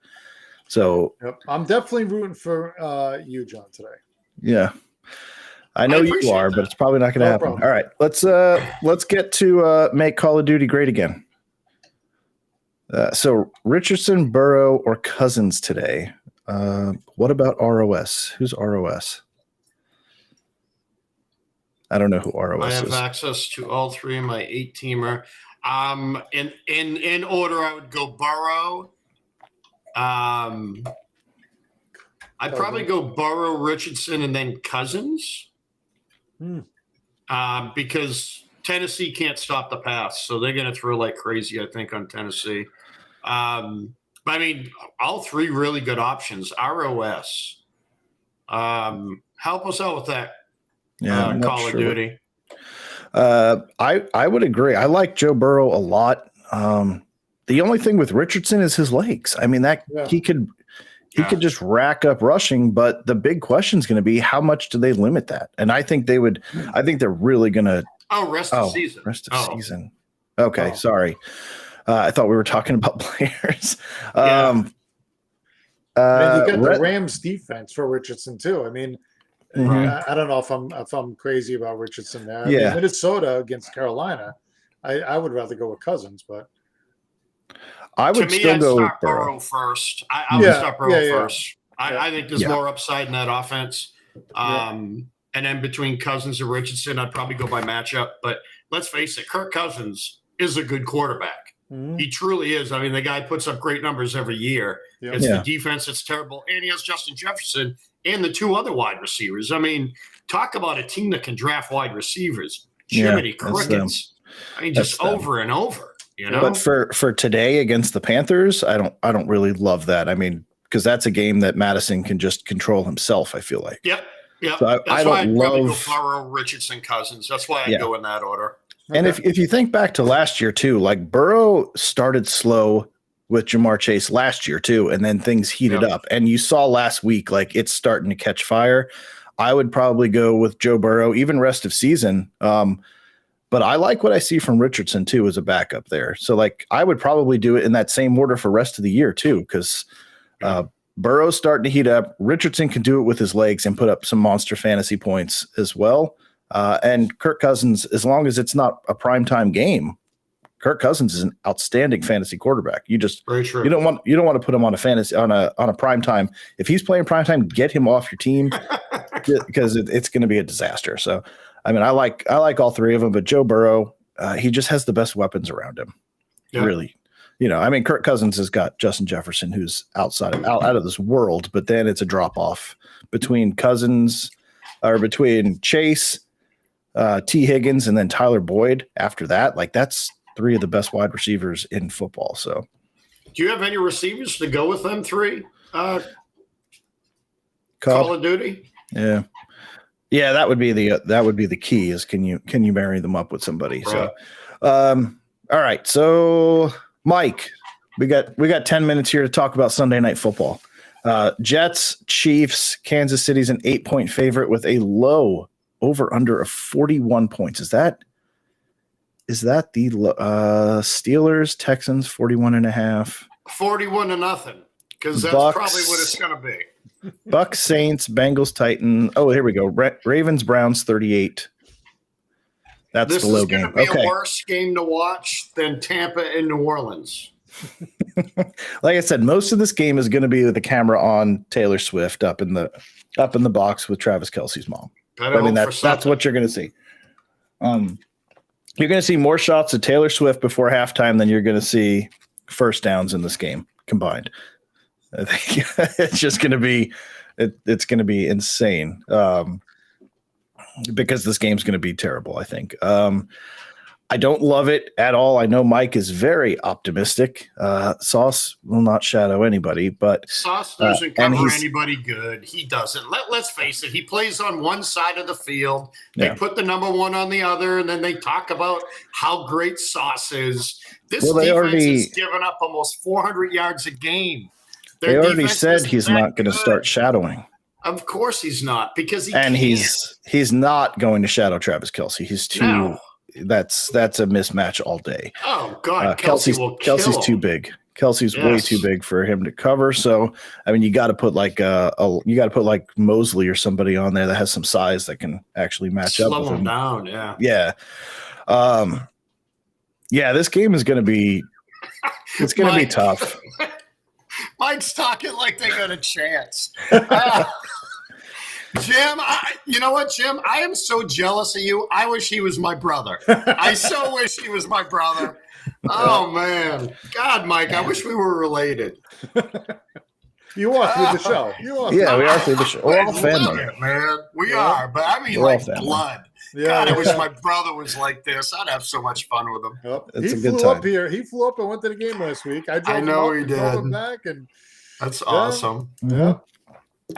So I'm definitely rooting for you, John, today. Yeah. I know you are, but it's probably not going to happen. Problem. All right, let's get to make Call of Duty great again. So Richardson, Burrow, or Cousins today? What about ROS? Who's ROS? I don't know who ROS is. I have access to all three of my 8-teamer. In order, I would go Burrow. I'd probably go Burrow, Richardson, and then Cousins. Because Tennessee can't stop the pass, so they're going to throw like crazy, I think, on Tennessee. But I mean, all three really good options. ROS. Help us out with that. Yeah, Call of Duty. I would agree. I like Joe Burrow a lot. The only thing with Richardson is his legs. I mean, he could just rack up rushing, but the big question is going to be how much do they limit that? And I think they would. I think they're really going to. Rest of season. Okay, sorry. I thought we were talking about players. You get the Rams defense for Richardson too. I mean, I don't know if I'm crazy about Richardson there. Yeah. Minnesota against Carolina, I would rather go with Cousins, but I would still go with Burrow first. I would start Burrow first. I think there's more upside in that offense. And then between Cousins and Richardson, I'd probably go by matchup. But let's face it, Kirk Cousins is a good quarterback. He truly is. I mean, the guy puts up great numbers every year. It's the defense that's terrible. And he has Justin Jefferson and the two other wide receivers. I mean, talk about a team that can draft wide receivers. Jiminy Crickets. I mean, just over and over. But for today against the Panthers, I don't really love that. I mean, because that's a game that Madison can just control himself, I feel like. Yep. So I don't love go Burrow, Richardson, Cousins. That's why I go in that order. And if you think back to last year too, like Burrow started slow with Jamar Chase last year too, and then things heated up. And you saw last week, like it's starting to catch fire. I would probably go with Joe Burrow, even rest of season. But I like what I see from Richardson too as a backup there. So like I would probably do it in that same order for rest of the year too, because Burrow's starting to heat up. Richardson can do it with his legs and put up some monster fantasy points as well. And Kirk Cousins, as long as it's not a primetime game, Kirk Cousins is an outstanding fantasy quarterback. You just you don't want to put him on a fantasy on a primetime. If he's playing primetime, get him off your team because it's going to be a disaster. So I mean, I like all three of them, but Joe Burrow, he just has the best weapons around him. Yeah. Really. I mean, Kirk Cousins has got Justin Jefferson, who's out of this world, but then it's a drop off between Chase, T. Higgins, and then Tyler Boyd after that. Like that's three of the best wide receivers in football. So do you have any receivers to go with them three? Call of Duty? Yeah. Yeah, that would be the key is can you marry them up with somebody? Right. So all right. So Mike, we got 10 minutes here to talk about Sunday Night Football. Jets, Chiefs, Kansas City's an 8-point favorite with a low over under of 41 points. Is that the Steelers, Texans 41.5? 41-0, because that's probably what it's going to be. Bucks, Saints, Bengals, Titans. Oh, here we go. Ravens, Browns 38. That's the low game. This is going to be a worse game to watch than Tampa and New Orleans. Like I said, most of this game is going to be with the camera on Taylor Swift up in the box with Travis Kelce's mom. I mean, that's what you're going to see. You're going to see more shots of Taylor Swift before halftime than you're going to see first downs in this game combined. I think it's just going to be it's going to be insane because this game's going to be terrible. I think. I don't love it at all. I know Mike is very optimistic. Sauce will not shadow anybody, but Sauce doesn't cover anybody good. He doesn't. Let's face it. He plays on one side of the field. They put the number one on the other, and then they talk about how great Sauce is. This defense has given up almost 400 yards a game. They already said he's not going to start shadowing. Of course he's not, because he's not going to shadow Travis Kelce. He's too. No. That's a mismatch all day. Oh God, Kelsey's too big. Kelsey's way too big for him to cover. So I mean, you got to put like Mosley or somebody on there that has some size that can actually match up with him. Slow him down, yeah. This game is going to be. It's going to be tough. Mike's talking like they got a chance. Jim, you know what, Jim? I am so jealous of you. I wish he was my brother. I so wish he was my brother. Oh, man. God, Mike, I wish we were related. You are through the show. We are through the show. We're all family. Man. We are, but I mean like blood. Yeah, God, I wish my brother was like this. I'd have so much fun with him. Yep. He flew up here. He flew up and went to the game last week. I know he did. Drove him back and that's awesome. Yeah.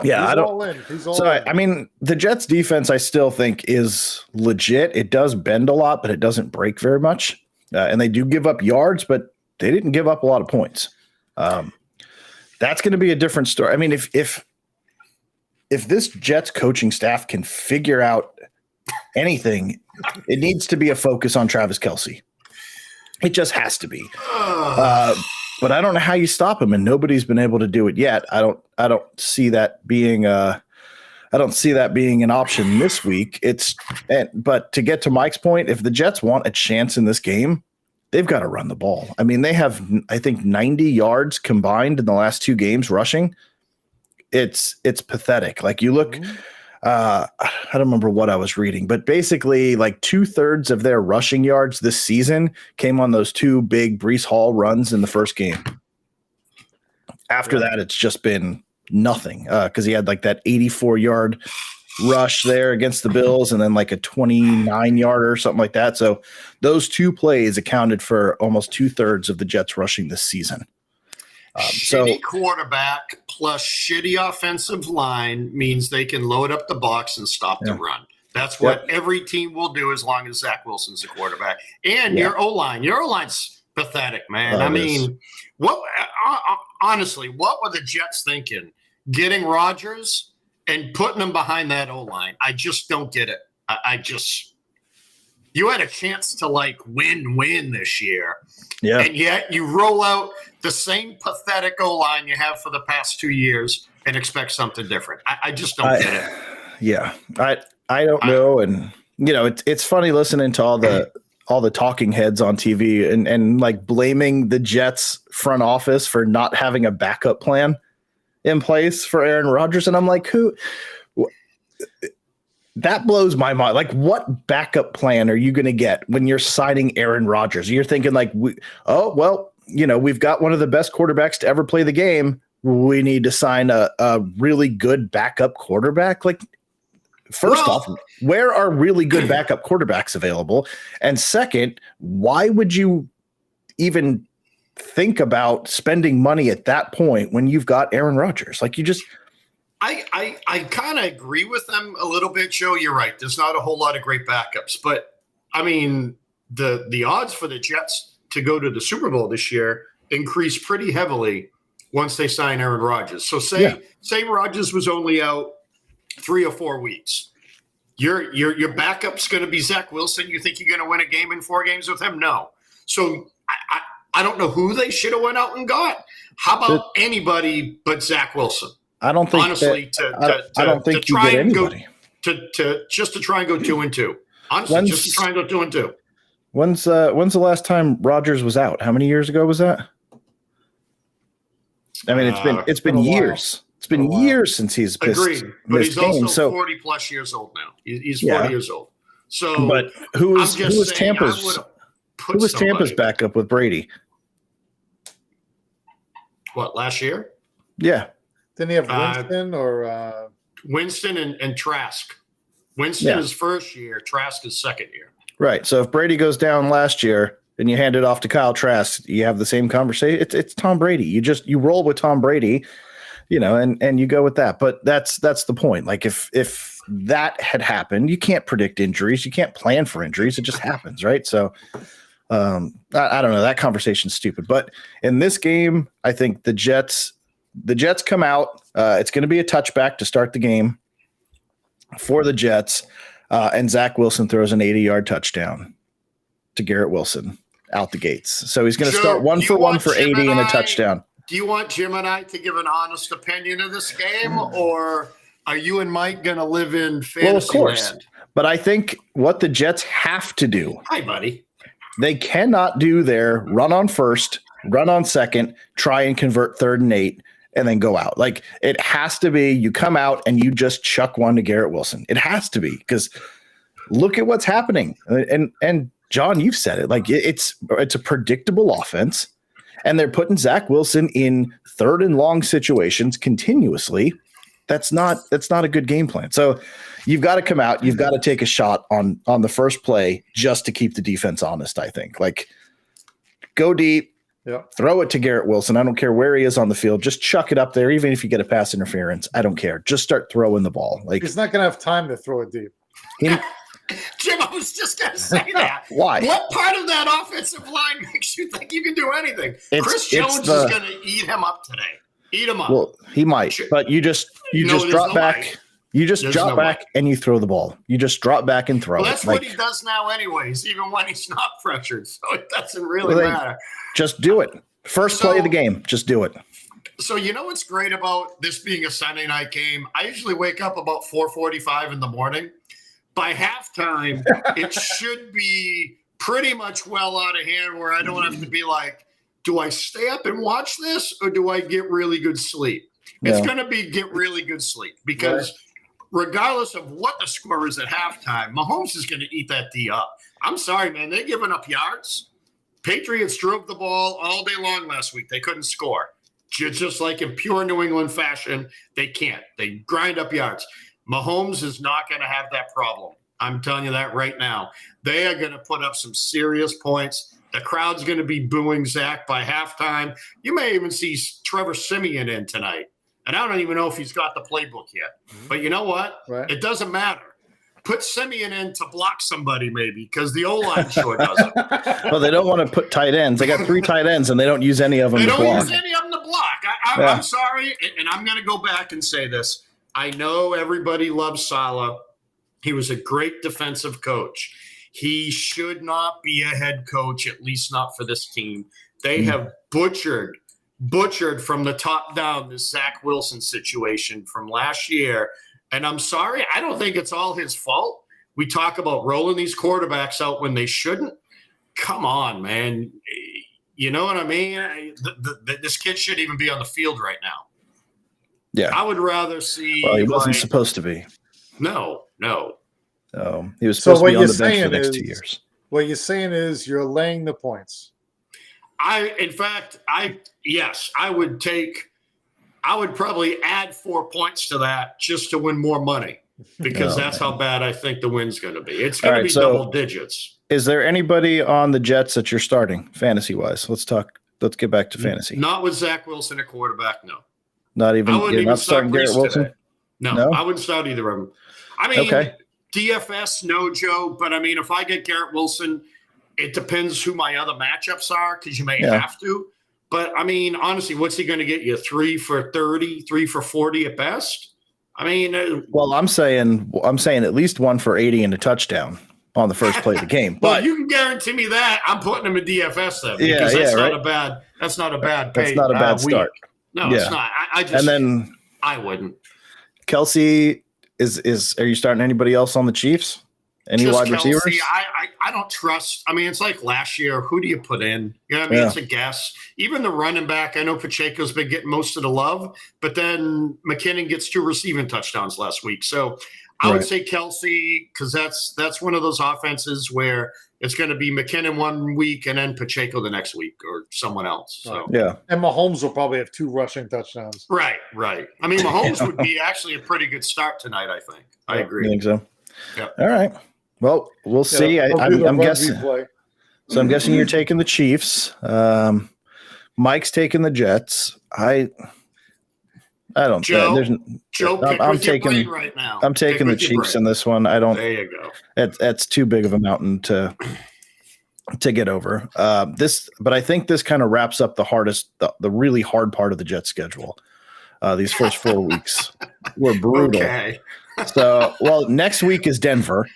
Yeah, He's I don't. All in. He's all in. I mean, the Jets' defense, I still think, is legit. It does bend a lot, but it doesn't break very much. And they do give up yards, but they didn't give up a lot of points. That's going to be a different story. I mean, if this Jets coaching staff can figure out anything, it needs to be a focus on Travis Kelce. It just has to be. But I don't know how you stop him, and nobody's been able to do it yet. I don't see that being an option this week. But to get to Mike's point, if the Jets want a chance in this game, they've got to run the ball. I mean, they have, I think, 90 yards combined in the last two games rushing. It's pathetic. Like you look, I don't remember what I was reading, but basically like 2/3 of their rushing yards this season came on those two big Breece Hall runs in the first game. After that, it's just been nothing because he had like that 84-yard rush there against the Bills and then like a 29-yarder or something like that. So those two plays accounted for almost 2/3 of the Jets rushing this season. Shitty quarterback plus shitty offensive line means they can load up the box and stop the run. That's what every team will do as long as Zach Wilson's the quarterback. And your O-line's pathetic, man. I mean, honestly, what were the Jets thinking? Getting Rodgers and putting him behind that O-line. I just don't get it. You had a chance to like win this year. Yeah. And yet you roll out the same pathetic O-line you have for the past 2 years and expect something different. I just don't get it. Yeah. I don't know. And you know, it's funny listening to all the talking heads on TV and like blaming the Jets front office for not having a backup plan in place for Aaron Rodgers. And I'm like, that blows my mind. Like, what backup plan are you going to get when you're signing Aaron Rodgers? You're thinking like, we've got one of the best quarterbacks to ever play the game. We need to sign a really good backup quarterback. Like, first off, where are really good backup quarterbacks available? And second, why would you even think about spending money at that point when you've got Aaron Rodgers? Like, you just – I kind of agree with them a little bit, Joe. You're right. There's not a whole lot of great backups. But, I mean, the odds for the Jets to go to the Super Bowl this year increase pretty heavily once they sign Aaron Rodgers. So say Rodgers was only out 3 or 4 weeks. Your backup's going to be Zach Wilson. You think you're going to win a game in 4 games with him? No. So I don't know who they should have went out and got. How about anybody but Zach Wilson? I don't think honestly I don't think you get anybody to try and go 2-2. Honestly, just to try and go 2-2. When's the last time Rodgers was out? How many years ago was that? I mean, it's been years. It's been years since he's missed. Agreed, but he's also 40 plus years old now. He's 40 years old. So, but who was Tampa's backup with Brady? What, last year? Yeah. Didn't he have Winston or Winston and Trask? Winston is first year, Trask is second year. Right. So if Brady goes down last year and you hand it off to Kyle Trask, you have the same conversation. It's Tom Brady. You roll with Tom Brady, and you go with that. But that's the point. Like if that had happened, you can't predict injuries. You can't plan for injuries. It just happens, right? So I don't know. That conversation's stupid. But in this game, I think the Jets come out. It's going to be a touchback to start the game for the Jets. And Zach Wilson throws an 80-yard touchdown to Garrett Wilson out the gates. So he's going to start 1 for 1 for 80 and a touchdown. Do you want Jim and I to give an honest opinion of this game, or are you and Mike going to live in fantasy land? But I think what the Jets have to do. Hi, buddy. They cannot do their run on first, run on second, try and convert 3rd and 8, and then go out. Like, it has to be you come out and you just chuck one to Garrett Wilson. It has to be, because look at what's happening. And John, you've said it. Like, it's a predictable offense, and they're putting Zach Wilson in 3rd and long situations continuously. That's not a good game plan. So you've got to come out. You've got to take a shot on the first play just to keep the defense honest, I think. Like, go deep. Yep. Throw it to Garrett Wilson. I don't care where he is on the field. Just chuck it up there, even if you get a pass interference. I don't care. Just start throwing the ball. Like, he's not going to have time to throw it deep. Jim, I was just going to say that. Why? What part of that offensive line makes you think you can do anything? Chris Jones is going to eat him up today. Eat him up. Well, he might, but you just drop back. Way. You just drop back and you throw the ball. You just drop back and throw. Well, that's what he does now, anyways. Even when he's not pressured, so it doesn't really matter. Just do it. First play of the game. Just do it. So you know what's great about this being a Sunday night game? I usually wake up about 4:45 in the morning. By halftime, it should be pretty much well out of hand, where I don't have to be like, do I stay up and watch this, or do I get really good sleep? It's going to be get really good sleep, because regardless of what the score is at halftime, Mahomes is going to eat that D up. I'm sorry, man. They're giving up yards. Patriots drove the ball all day long last week. They couldn't score. Just like in pure New England fashion, they can't. They grind up yards. Mahomes is not going to have that problem. I'm telling you that right now. They are going to put up some serious points. The crowd's going to be booing Zach by halftime. You may even see Trevor Siemian in tonight. And I don't even know if he's got the playbook yet. But you know what? Right. It doesn't matter. Put Siemian in to block somebody, maybe, because the O-line sure doesn't. Well, they don't want to put tight ends. They got 3 tight ends, and they don't use any of them to block. They don't use any of them to block. I'm sorry, and I'm going to go back and say this. I know everybody loves Saleh. He was a great defensive coach. He should not be a head coach, at least not for this team. They have butchered from the top down this Zach Wilson situation from last year. And I'm sorry, I don't think it's all his fault. We talk about rolling these quarterbacks out when they shouldn't. Come on, man. You know what I mean? This kid shouldn't even be on the field right now. Yeah. I would rather see. Well, he wasn't supposed to be. No. He was supposed to be on the bench for the next 2 years. What you're saying is you're laying the points. I would probably add 4 points to that just to win more money, because that's how bad I think the win's going to be. It's going to be double digits. Is there anybody on the Jets that you're starting fantasy wise? Let's get back to fantasy. Not with Zach Wilson at quarterback. No. Not even. You're not starting Garrett Wilson? No, I wouldn't start either of them. I mean, DFS, no, Joe. But I mean, if I get Garrett Wilson, it depends who my other matchups are, because you may have to. But I mean, honestly, what's he going to get you? 3 for 30, 3 for 40 at best? I mean, well, I'm saying at least 1 for 80 and a touchdown on the first play of the game. But well, you can guarantee me that I'm putting him in DFS then, because that's not a bad. That's not a bad. That's not a bad start. No, it's not. I wouldn't. Kelsey are you starting anybody else on the Chiefs? Any just wide receivers? Kelsey, I don't trust. I mean, it's like last year. Who do you put in? You know what I mean? It's a guess. Even the running back, I know Pacheco's been getting most of the love, but then McKinnon gets 2 receiving touchdowns last week. So I would say Kelsey, because that's one of those offenses where it's going to be McKinnon 1 week and then Pacheco the next week, or someone else. So and Mahomes will probably have 2 rushing touchdowns. Right. I mean, Mahomes would be actually a pretty good start tonight, I think. I agree. You think so? Yeah. All right. Well, we'll see. I'm guessing. So I'm guessing you're taking the Chiefs. Mike's taking the Jets. I don't. Joe, pick I'm with your taking brain right now. I'm taking the Chiefs in this one. I don't. There you go. That's too big of a mountain to get over. But I think this kind of wraps up the really hard part of the Jets schedule. These first 4 weeks were brutal. Okay. So, next week is Denver.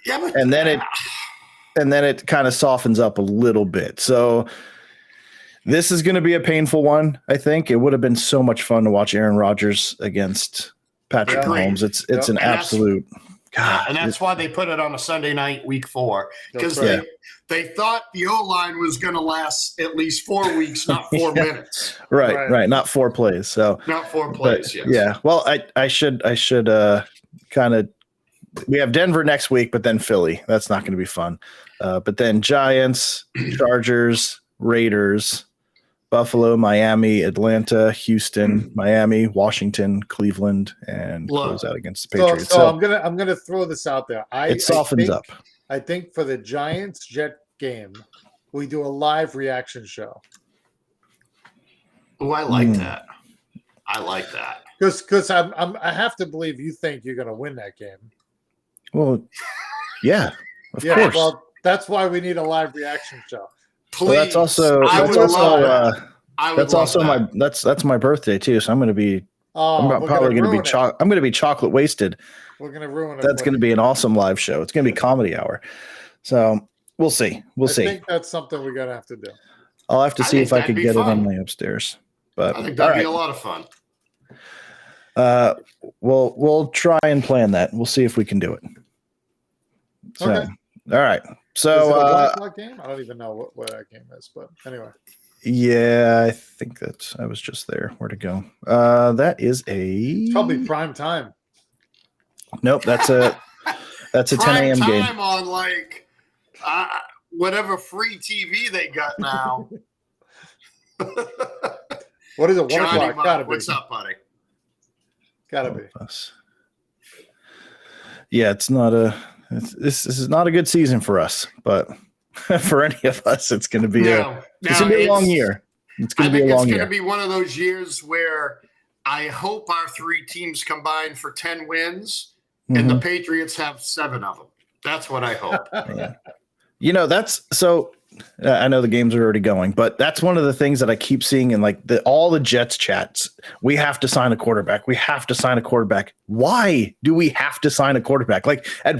Yeah, but and then it kind of softens up a little bit. So this is going to be a painful one. I think it would have been so much fun to watch Aaron Rodgers against Patrick Mahomes. It's an absolute. God, and that's why they put it on a Sunday night, week 4, because they thought the O-line was going to last at least 4 weeks, not 4 minutes. Right. Not 4 plays. So not 4 plays. Yes. Yeah. Well, I should kind of. We have Denver next week, but then Philly. That's not going to be fun. But then Giants, Chargers, Raiders, Buffalo, Miami, Atlanta, Houston, Miami, Washington, Cleveland, and close out against the Patriots. So I'm gonna throw this out there. It softens up. I think for the Giants Jet game, we do a live reaction show. Oh, I like that. I like that. Because I have to believe you think you're gonna win that game. Well, yeah, of course. Well, that's why we need a live reaction show. Please. Well, that's also my birthday too. So I'm going to be. I'm probably going to be. I'm going to be chocolate wasted. We're going to ruin it. That's going to be an awesome live show. It's going to be comedy hour. So we'll see. I think that's something we're going to have to do. I'll have to see if I could get it on my upstairs. But I think that'd be a lot of fun. We'll try and plan that. We'll see if we can do it. So, okay. All right. So is it a 1 o'clock game? I don't even know what that game is, but anyway. Yeah, I think I was just there. Where to go? That is it's probably prime time. Nope, that's a 10 a.m. game. Prime on whatever free TV they got now. What is it? 1 o'clock? Gotta be. What's up, buddy? Gotta be. Yeah, it's not this is not a good season for us, but for any of us, it's going to be a long year. It's going to be a long year. It's going to be one of those years where I hope our 3 teams combine for 10 wins, and the Patriots have 7 of them. That's what I hope. Yeah. That's so. I know the games are already going, but that's one of the things that I keep seeing in all the Jets chats. We have to sign a quarterback. We have to sign a quarterback. Why do we have to sign a quarterback?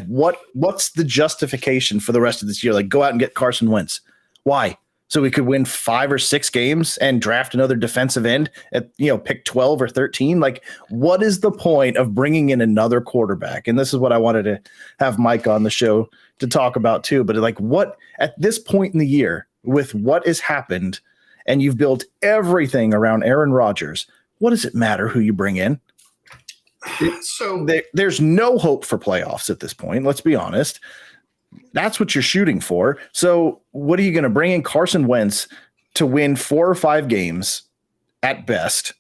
What's the justification for the rest of this year? Go out and get Carson Wentz. Why? So we could win 5 or 6 games and draft another defensive end at pick 12 or 13. What is the point of bringing in another quarterback? And this is what I wanted to have Mike on the show to talk about too. But what at this point in the year, with what has happened, and you've built everything around Aaron Rodgers, what does it matter who you bring in? So there's no hope for playoffs at this point. Let's be honest. That's what you're shooting for. So what are you going to bring in Carson Wentz to win 4 or 5 games at best?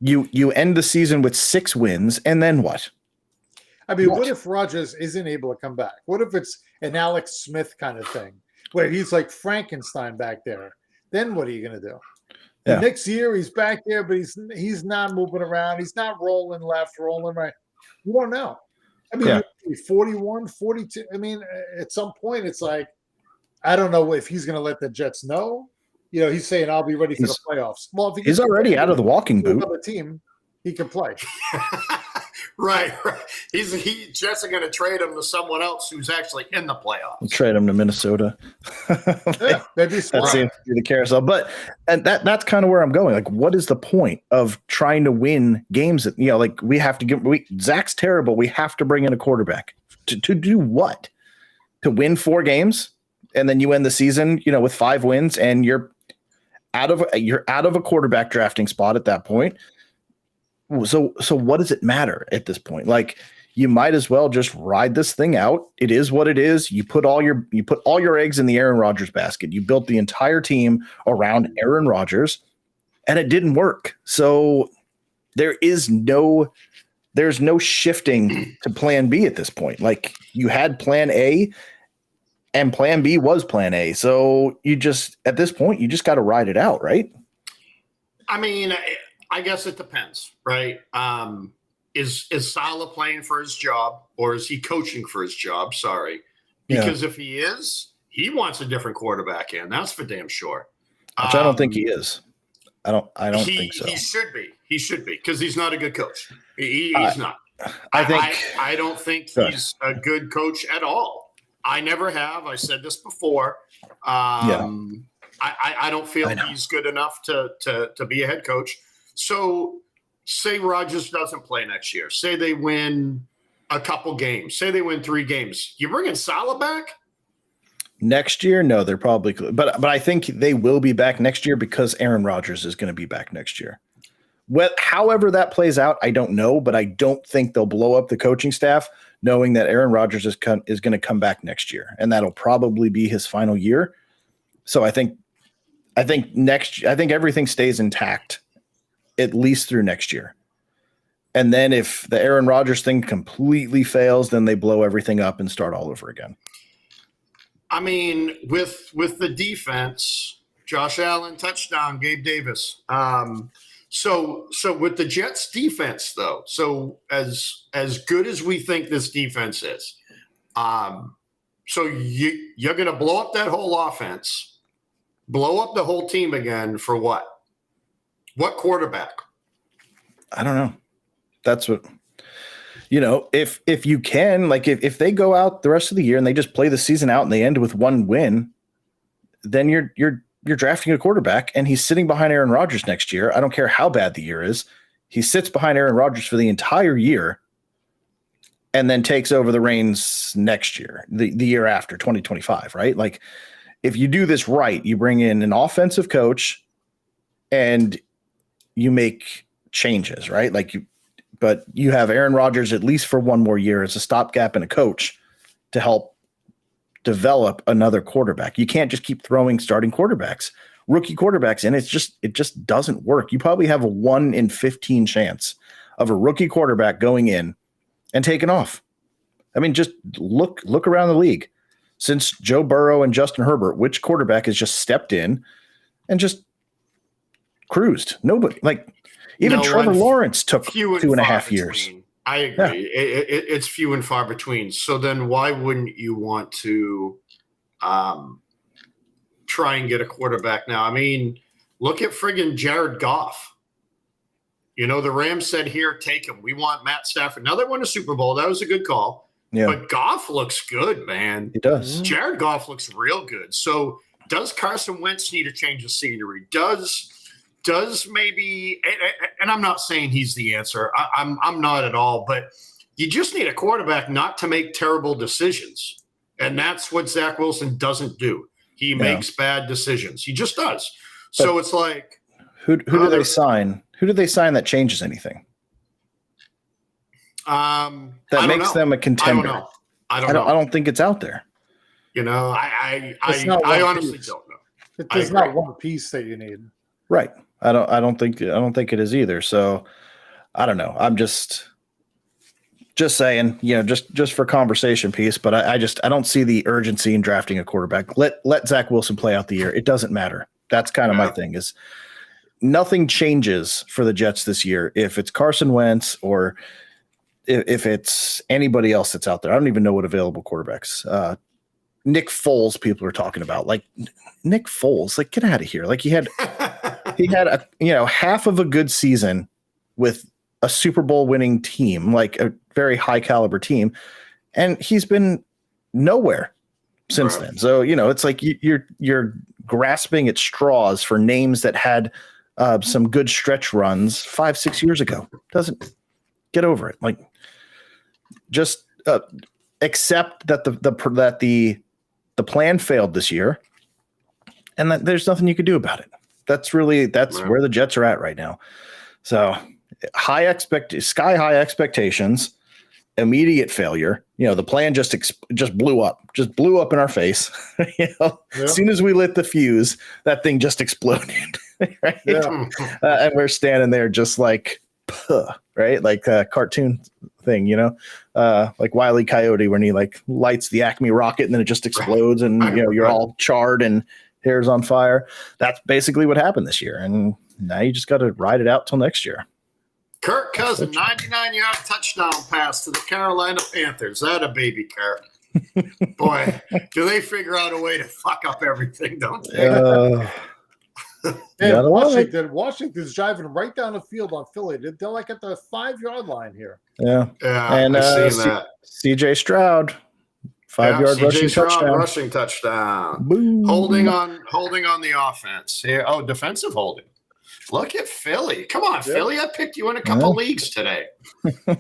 You end the season with 6 wins, and then what? I mean, what if Rodgers isn't able to come back? What if it's an Alex Smith kind of thing where he's like Frankenstein back there? Then what are you going to do? Yeah. Next year he's back there, but he's not moving around. He's not rolling left, rolling right. You don't know. I mean, 41, 42. I mean, at some point it's I don't know if he's going to let the Jets know. He's saying, I'll be ready for the playoffs. Well, if he's already out of the walking boot. The team, he can play. Right. Jets are going to trade him to someone else who's actually in the playoffs. We'll trade him to Minnesota. Maybe that seems to be the carousel. But that's kind of where I'm going. What is the point of trying to win games? That we have to Zach's terrible. We have to bring in a quarterback to do what? To win 4 games, and then you end the season, with 5 wins, and you're out of a quarterback drafting spot at that point. So what does it matter at this point? You might as well just ride this thing out. It is what it is. You put all your eggs in the Aaron Rodgers basket. You built the entire team around Aaron Rodgers, and it didn't work. So there is no there's no shifting to plan B at this point. Like, you had plan A and plan B was plan A. So you just, at this point, you just got to ride it out, right? I mean, I guess it depends, right? Is Salah playing for his job, or is he coaching for his job? Sorry. Because if he is, he wants a different quarterback in. That's for damn sure. Which I don't think he is. I don't think so. He should be. He should be, because he's not a good coach. He's not. I don't think he's a good coach at all. I never have. I said this before. I don't feel he's good enough to be a head coach. So say Rodgers doesn't play next year. Say they win a couple games. Say they win 3 games. You bringing Salah back? Next year? No, they're probably – but I think they will be back next year because Aaron Rodgers is going to be back next year. Well, however that plays out, I don't know, but I don't think they'll blow up the coaching staff knowing that Aaron Rodgers is going to come back next year, and that'll probably be his final year. So I think everything stays intact at least through next year. And then if the Aaron Rodgers thing completely fails, then they blow everything up and start all over again. I mean, with the defense, Josh Allen, touchdown, Gabe Davis. So with the Jets defense, though, so as good as we think this defense is, so you're going to blow up that whole offense, blow up the whole team again for what? What quarterback? I don't know. That's what, if you can, like if they go out the rest of the year and they just play the season out and they end with 1 win, then you're drafting a quarterback and he's sitting behind Aaron Rodgers next year. I don't care how bad the year is. He sits behind Aaron Rodgers for the entire year and then takes over the reins next year, the year after 2025, right? Like, if you do this right, you bring in an offensive coach and you make changes, right? But you have Aaron Rodgers at least for 1 more year as a stopgap and a coach to help develop another quarterback. You can't just keep throwing starting quarterbacks, rookie quarterbacks in. It just doesn't work. You probably have a 1 in 15 chance of a rookie quarterback going in and taking off. I mean, just look around the league. Since Joe Burrow and Justin Herbert, which quarterback has just stepped in and just cruised? Nobody. Even Trevor Lawrence took 2.5 years. I agree. Yeah. It's few and far between. So then why wouldn't you want to try and get a quarterback now? I mean, look at friggin' Jared Goff. The Rams said, here, take him. We want Matt Stafford. Now they won a Super Bowl. That was a good call. Yeah. But Goff looks good, man. He does. Jared Goff looks real good. So does Carson Wentz need a change of scenery? Does maybe, and I'm not saying he's the answer. I'm not at all, but you just need a quarterback not to make terrible decisions. And that's what Zach Wilson doesn't do. He makes bad decisions. He just does. But so it's like, who do they sign? Who do they sign that changes anything? That makes them a contender. I don't think it's out there. I honestly don't know. There's not one piece that you need. Right. I don't think it is either. So I don't know. I'm just saying, just for conversation piece, but I don't see the urgency in drafting a quarterback. Let Zach Wilson play out the year. It doesn't matter. That's kind of my thing, is nothing changes for the Jets this year. If it's Carson Wentz or if it's anybody else that's out there. I don't even know what available quarterbacks. Nick Foles, people are talking about. Like, Nick Foles, get out of here. He had half of a good season with a Super Bowl winning team, like a very high caliber team, and he's been nowhere since then. So it's like you're grasping at straws for names that had some good stretch runs 5-6 years ago. Doesn't get over it. Just accept that the plan failed this year, and that there's nothing you could do about it. That's where the Jets are at right now. So sky high expectations, immediate failure. The plan just blew up in our face. As soon as we lit the fuse, that thing just exploded. Right? Yeah. And we're standing there just puh, right? Like a cartoon thing, like Wile E. Coyote when he like lights the Acme rocket and then it just explodes and you're all charred and hair's on fire. That's basically what happened this year. And now you just got to ride it out till next year. Kirk Cousins, 99-yard touchdown pass to the Carolina Panthers. That a baby, Kirk. Boy, do they figure out a way to fuck up everything, don't they? Washington's driving right down the field on Philly. They're like at the 5-yard line here. Yeah. And I see that. CJ Stroud, 5-yard rushing touchdown. Boom. Holding on the offense. Here. Oh, defensive holding. Look at Philly. Come on, Philly. I picked you in a couple leagues today.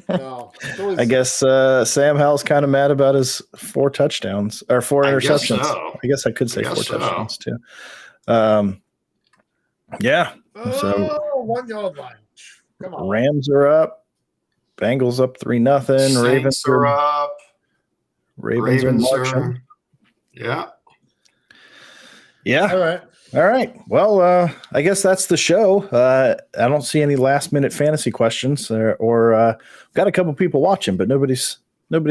I guess Sam Howell's kind of mad about his 4 touchdowns or 4 interceptions. I guess I could say 4 touchdowns too. Yeah. So 1-yard line. Come on. Rams are up. Bengals up 3-0. Ravens are up. Ravens are marching. Yeah. Yeah. All right. Well, I guess that's the show. I don't see any last-minute fantasy questions, or got a couple people watching, but nobody's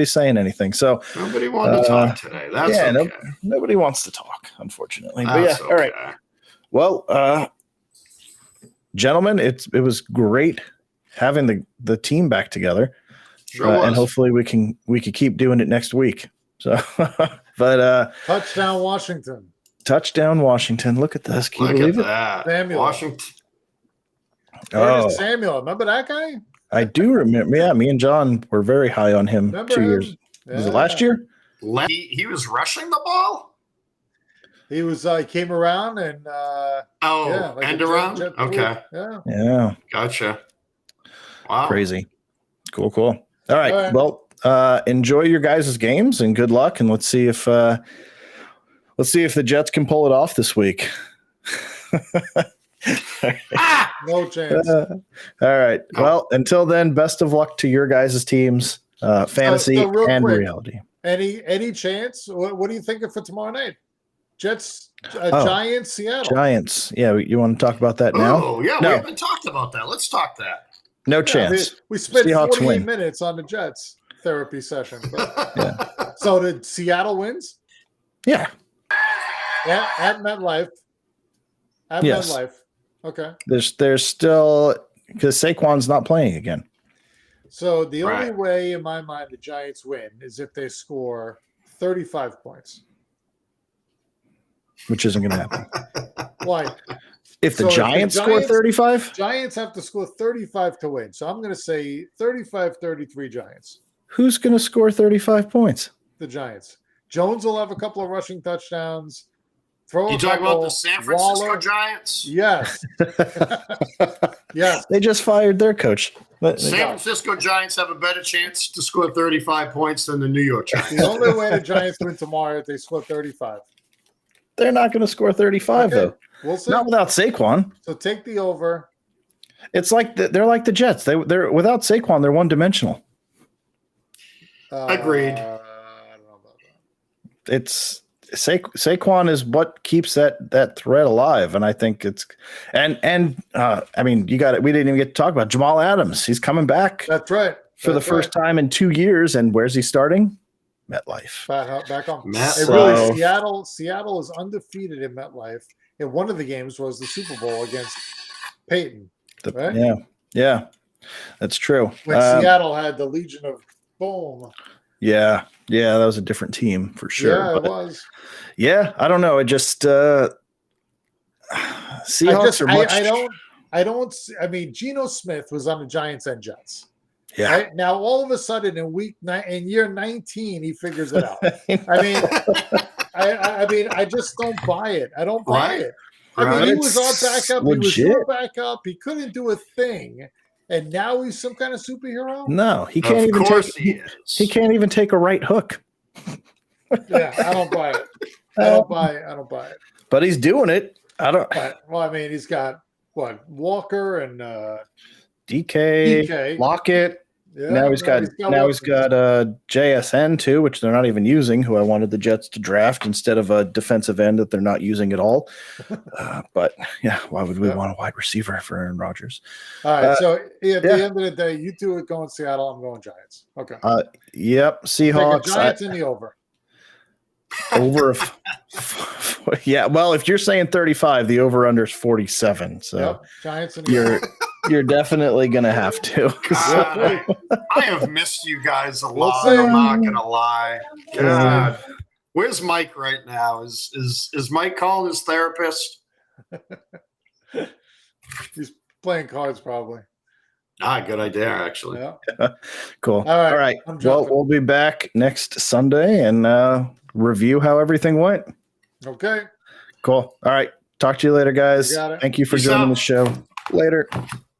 saying anything. So nobody wanted to talk today. That's okay. Nobody wants to talk, unfortunately. But yeah. All right. Well, gentlemen, it was great having the team back together, and hopefully we can keep doing it next week. So, but touchdown Washington. Touchdown Washington. Look at this. Can you believe it? Samuel. Washington. Samuel. Remember that guy? I do remember. Yeah, me and John were very high on him 2 years. Yeah. Was it last year? He was rushing the ball? He was came around and end around? Okay. Yeah. Gotcha. Wow. Crazy. Cool. All right. Well, enjoy your guys' games and good luck, and let's see if the Jets can pull it off this week. No chance. All right. Well, until then, best of luck to your guys' teams, fantasy and quick, reality. Any chance? What are you thinking for tomorrow night? Jets, Giants, Seattle. Giants. Yeah, you want to talk about that now? Oh, yeah. We haven't talked about that. Let's talk that. No chance. We spent 48 minutes on the Jets therapy session. But, So did Seattle wins? Yeah. At MetLife. MetLife. Okay. There's still, because Saquon's not playing again. So the only way in my mind the Giants win is if they score 35 points. Which isn't going to happen. Why? If the Giants score 35? Giants have to score 35 to win. So I'm going to say 35-33 Giants. Who's going to score 35 points? The Giants. Jones will have a couple of rushing touchdowns. You talking about the San Francisco Giants? Yes. Yes. They just fired their coach. San Francisco Giants have a better chance to score 35 points than the New York Giants. The only way the Giants win tomorrow is they score 35. They're not going to score 35, though. We'll see. Not without Saquon. So take the over. It's like they're like the Jets. They're without Saquon, they're one-dimensional. Agreed. I don't know about that. It's Saquon is what keeps that thread alive, and I think it's I mean, we didn't even get to talk about Jamal Adams. He's coming back. That's right. For the first time in 2 years, and where's he starting? MetLife. Back on. MetLife. Seattle is undefeated in MetLife, and one of the games was the Super Bowl against Peyton. Right? Yeah, that's true. When Seattle had the Legion of Boom. Yeah, that was a different team for sure. Yeah, it was. Yeah, I don't know. It just Seahawks are much. I mean, Geno Smith was on the Giants and Jets. Yeah. Right? Now, all of a sudden, in year 19, he figures it out. I mean, I just don't buy it. I don't buy it. I mean, he was our backup. Legit. He was your backup. He couldn't do a thing. And now he's some kind of superhero? No, he can't he can't even take a right hook. Yeah, I don't buy it. I don't buy it. But he's doing it. Well, I mean, he's got Walker and DK, Lockett. now he's got JSN too, which they're not even using. Who I wanted the Jets to draft instead of a defensive end that they're not using at all. But yeah, why would we want a wide receiver for Aaron Rodgers? All right. So at the end of the day, you two are going Seattle. I'm going Giants. Okay. Yep. Seahawks. Giants in the over. Over. Yeah. Well, if you're saying 35, the over under is 47. So Giants in the over. You're definitely gonna have to. God, I have missed you guys a lot. I'm not gonna lie. God, where's Mike right now? Is Mike calling his therapist? He's playing cards, probably. Good idea, actually. Yeah. Cool. All right. Well, we'll be back next Sunday and review how everything went. Okay. Cool. All right. Talk to you later, guys. Thank you for joining the show. Later.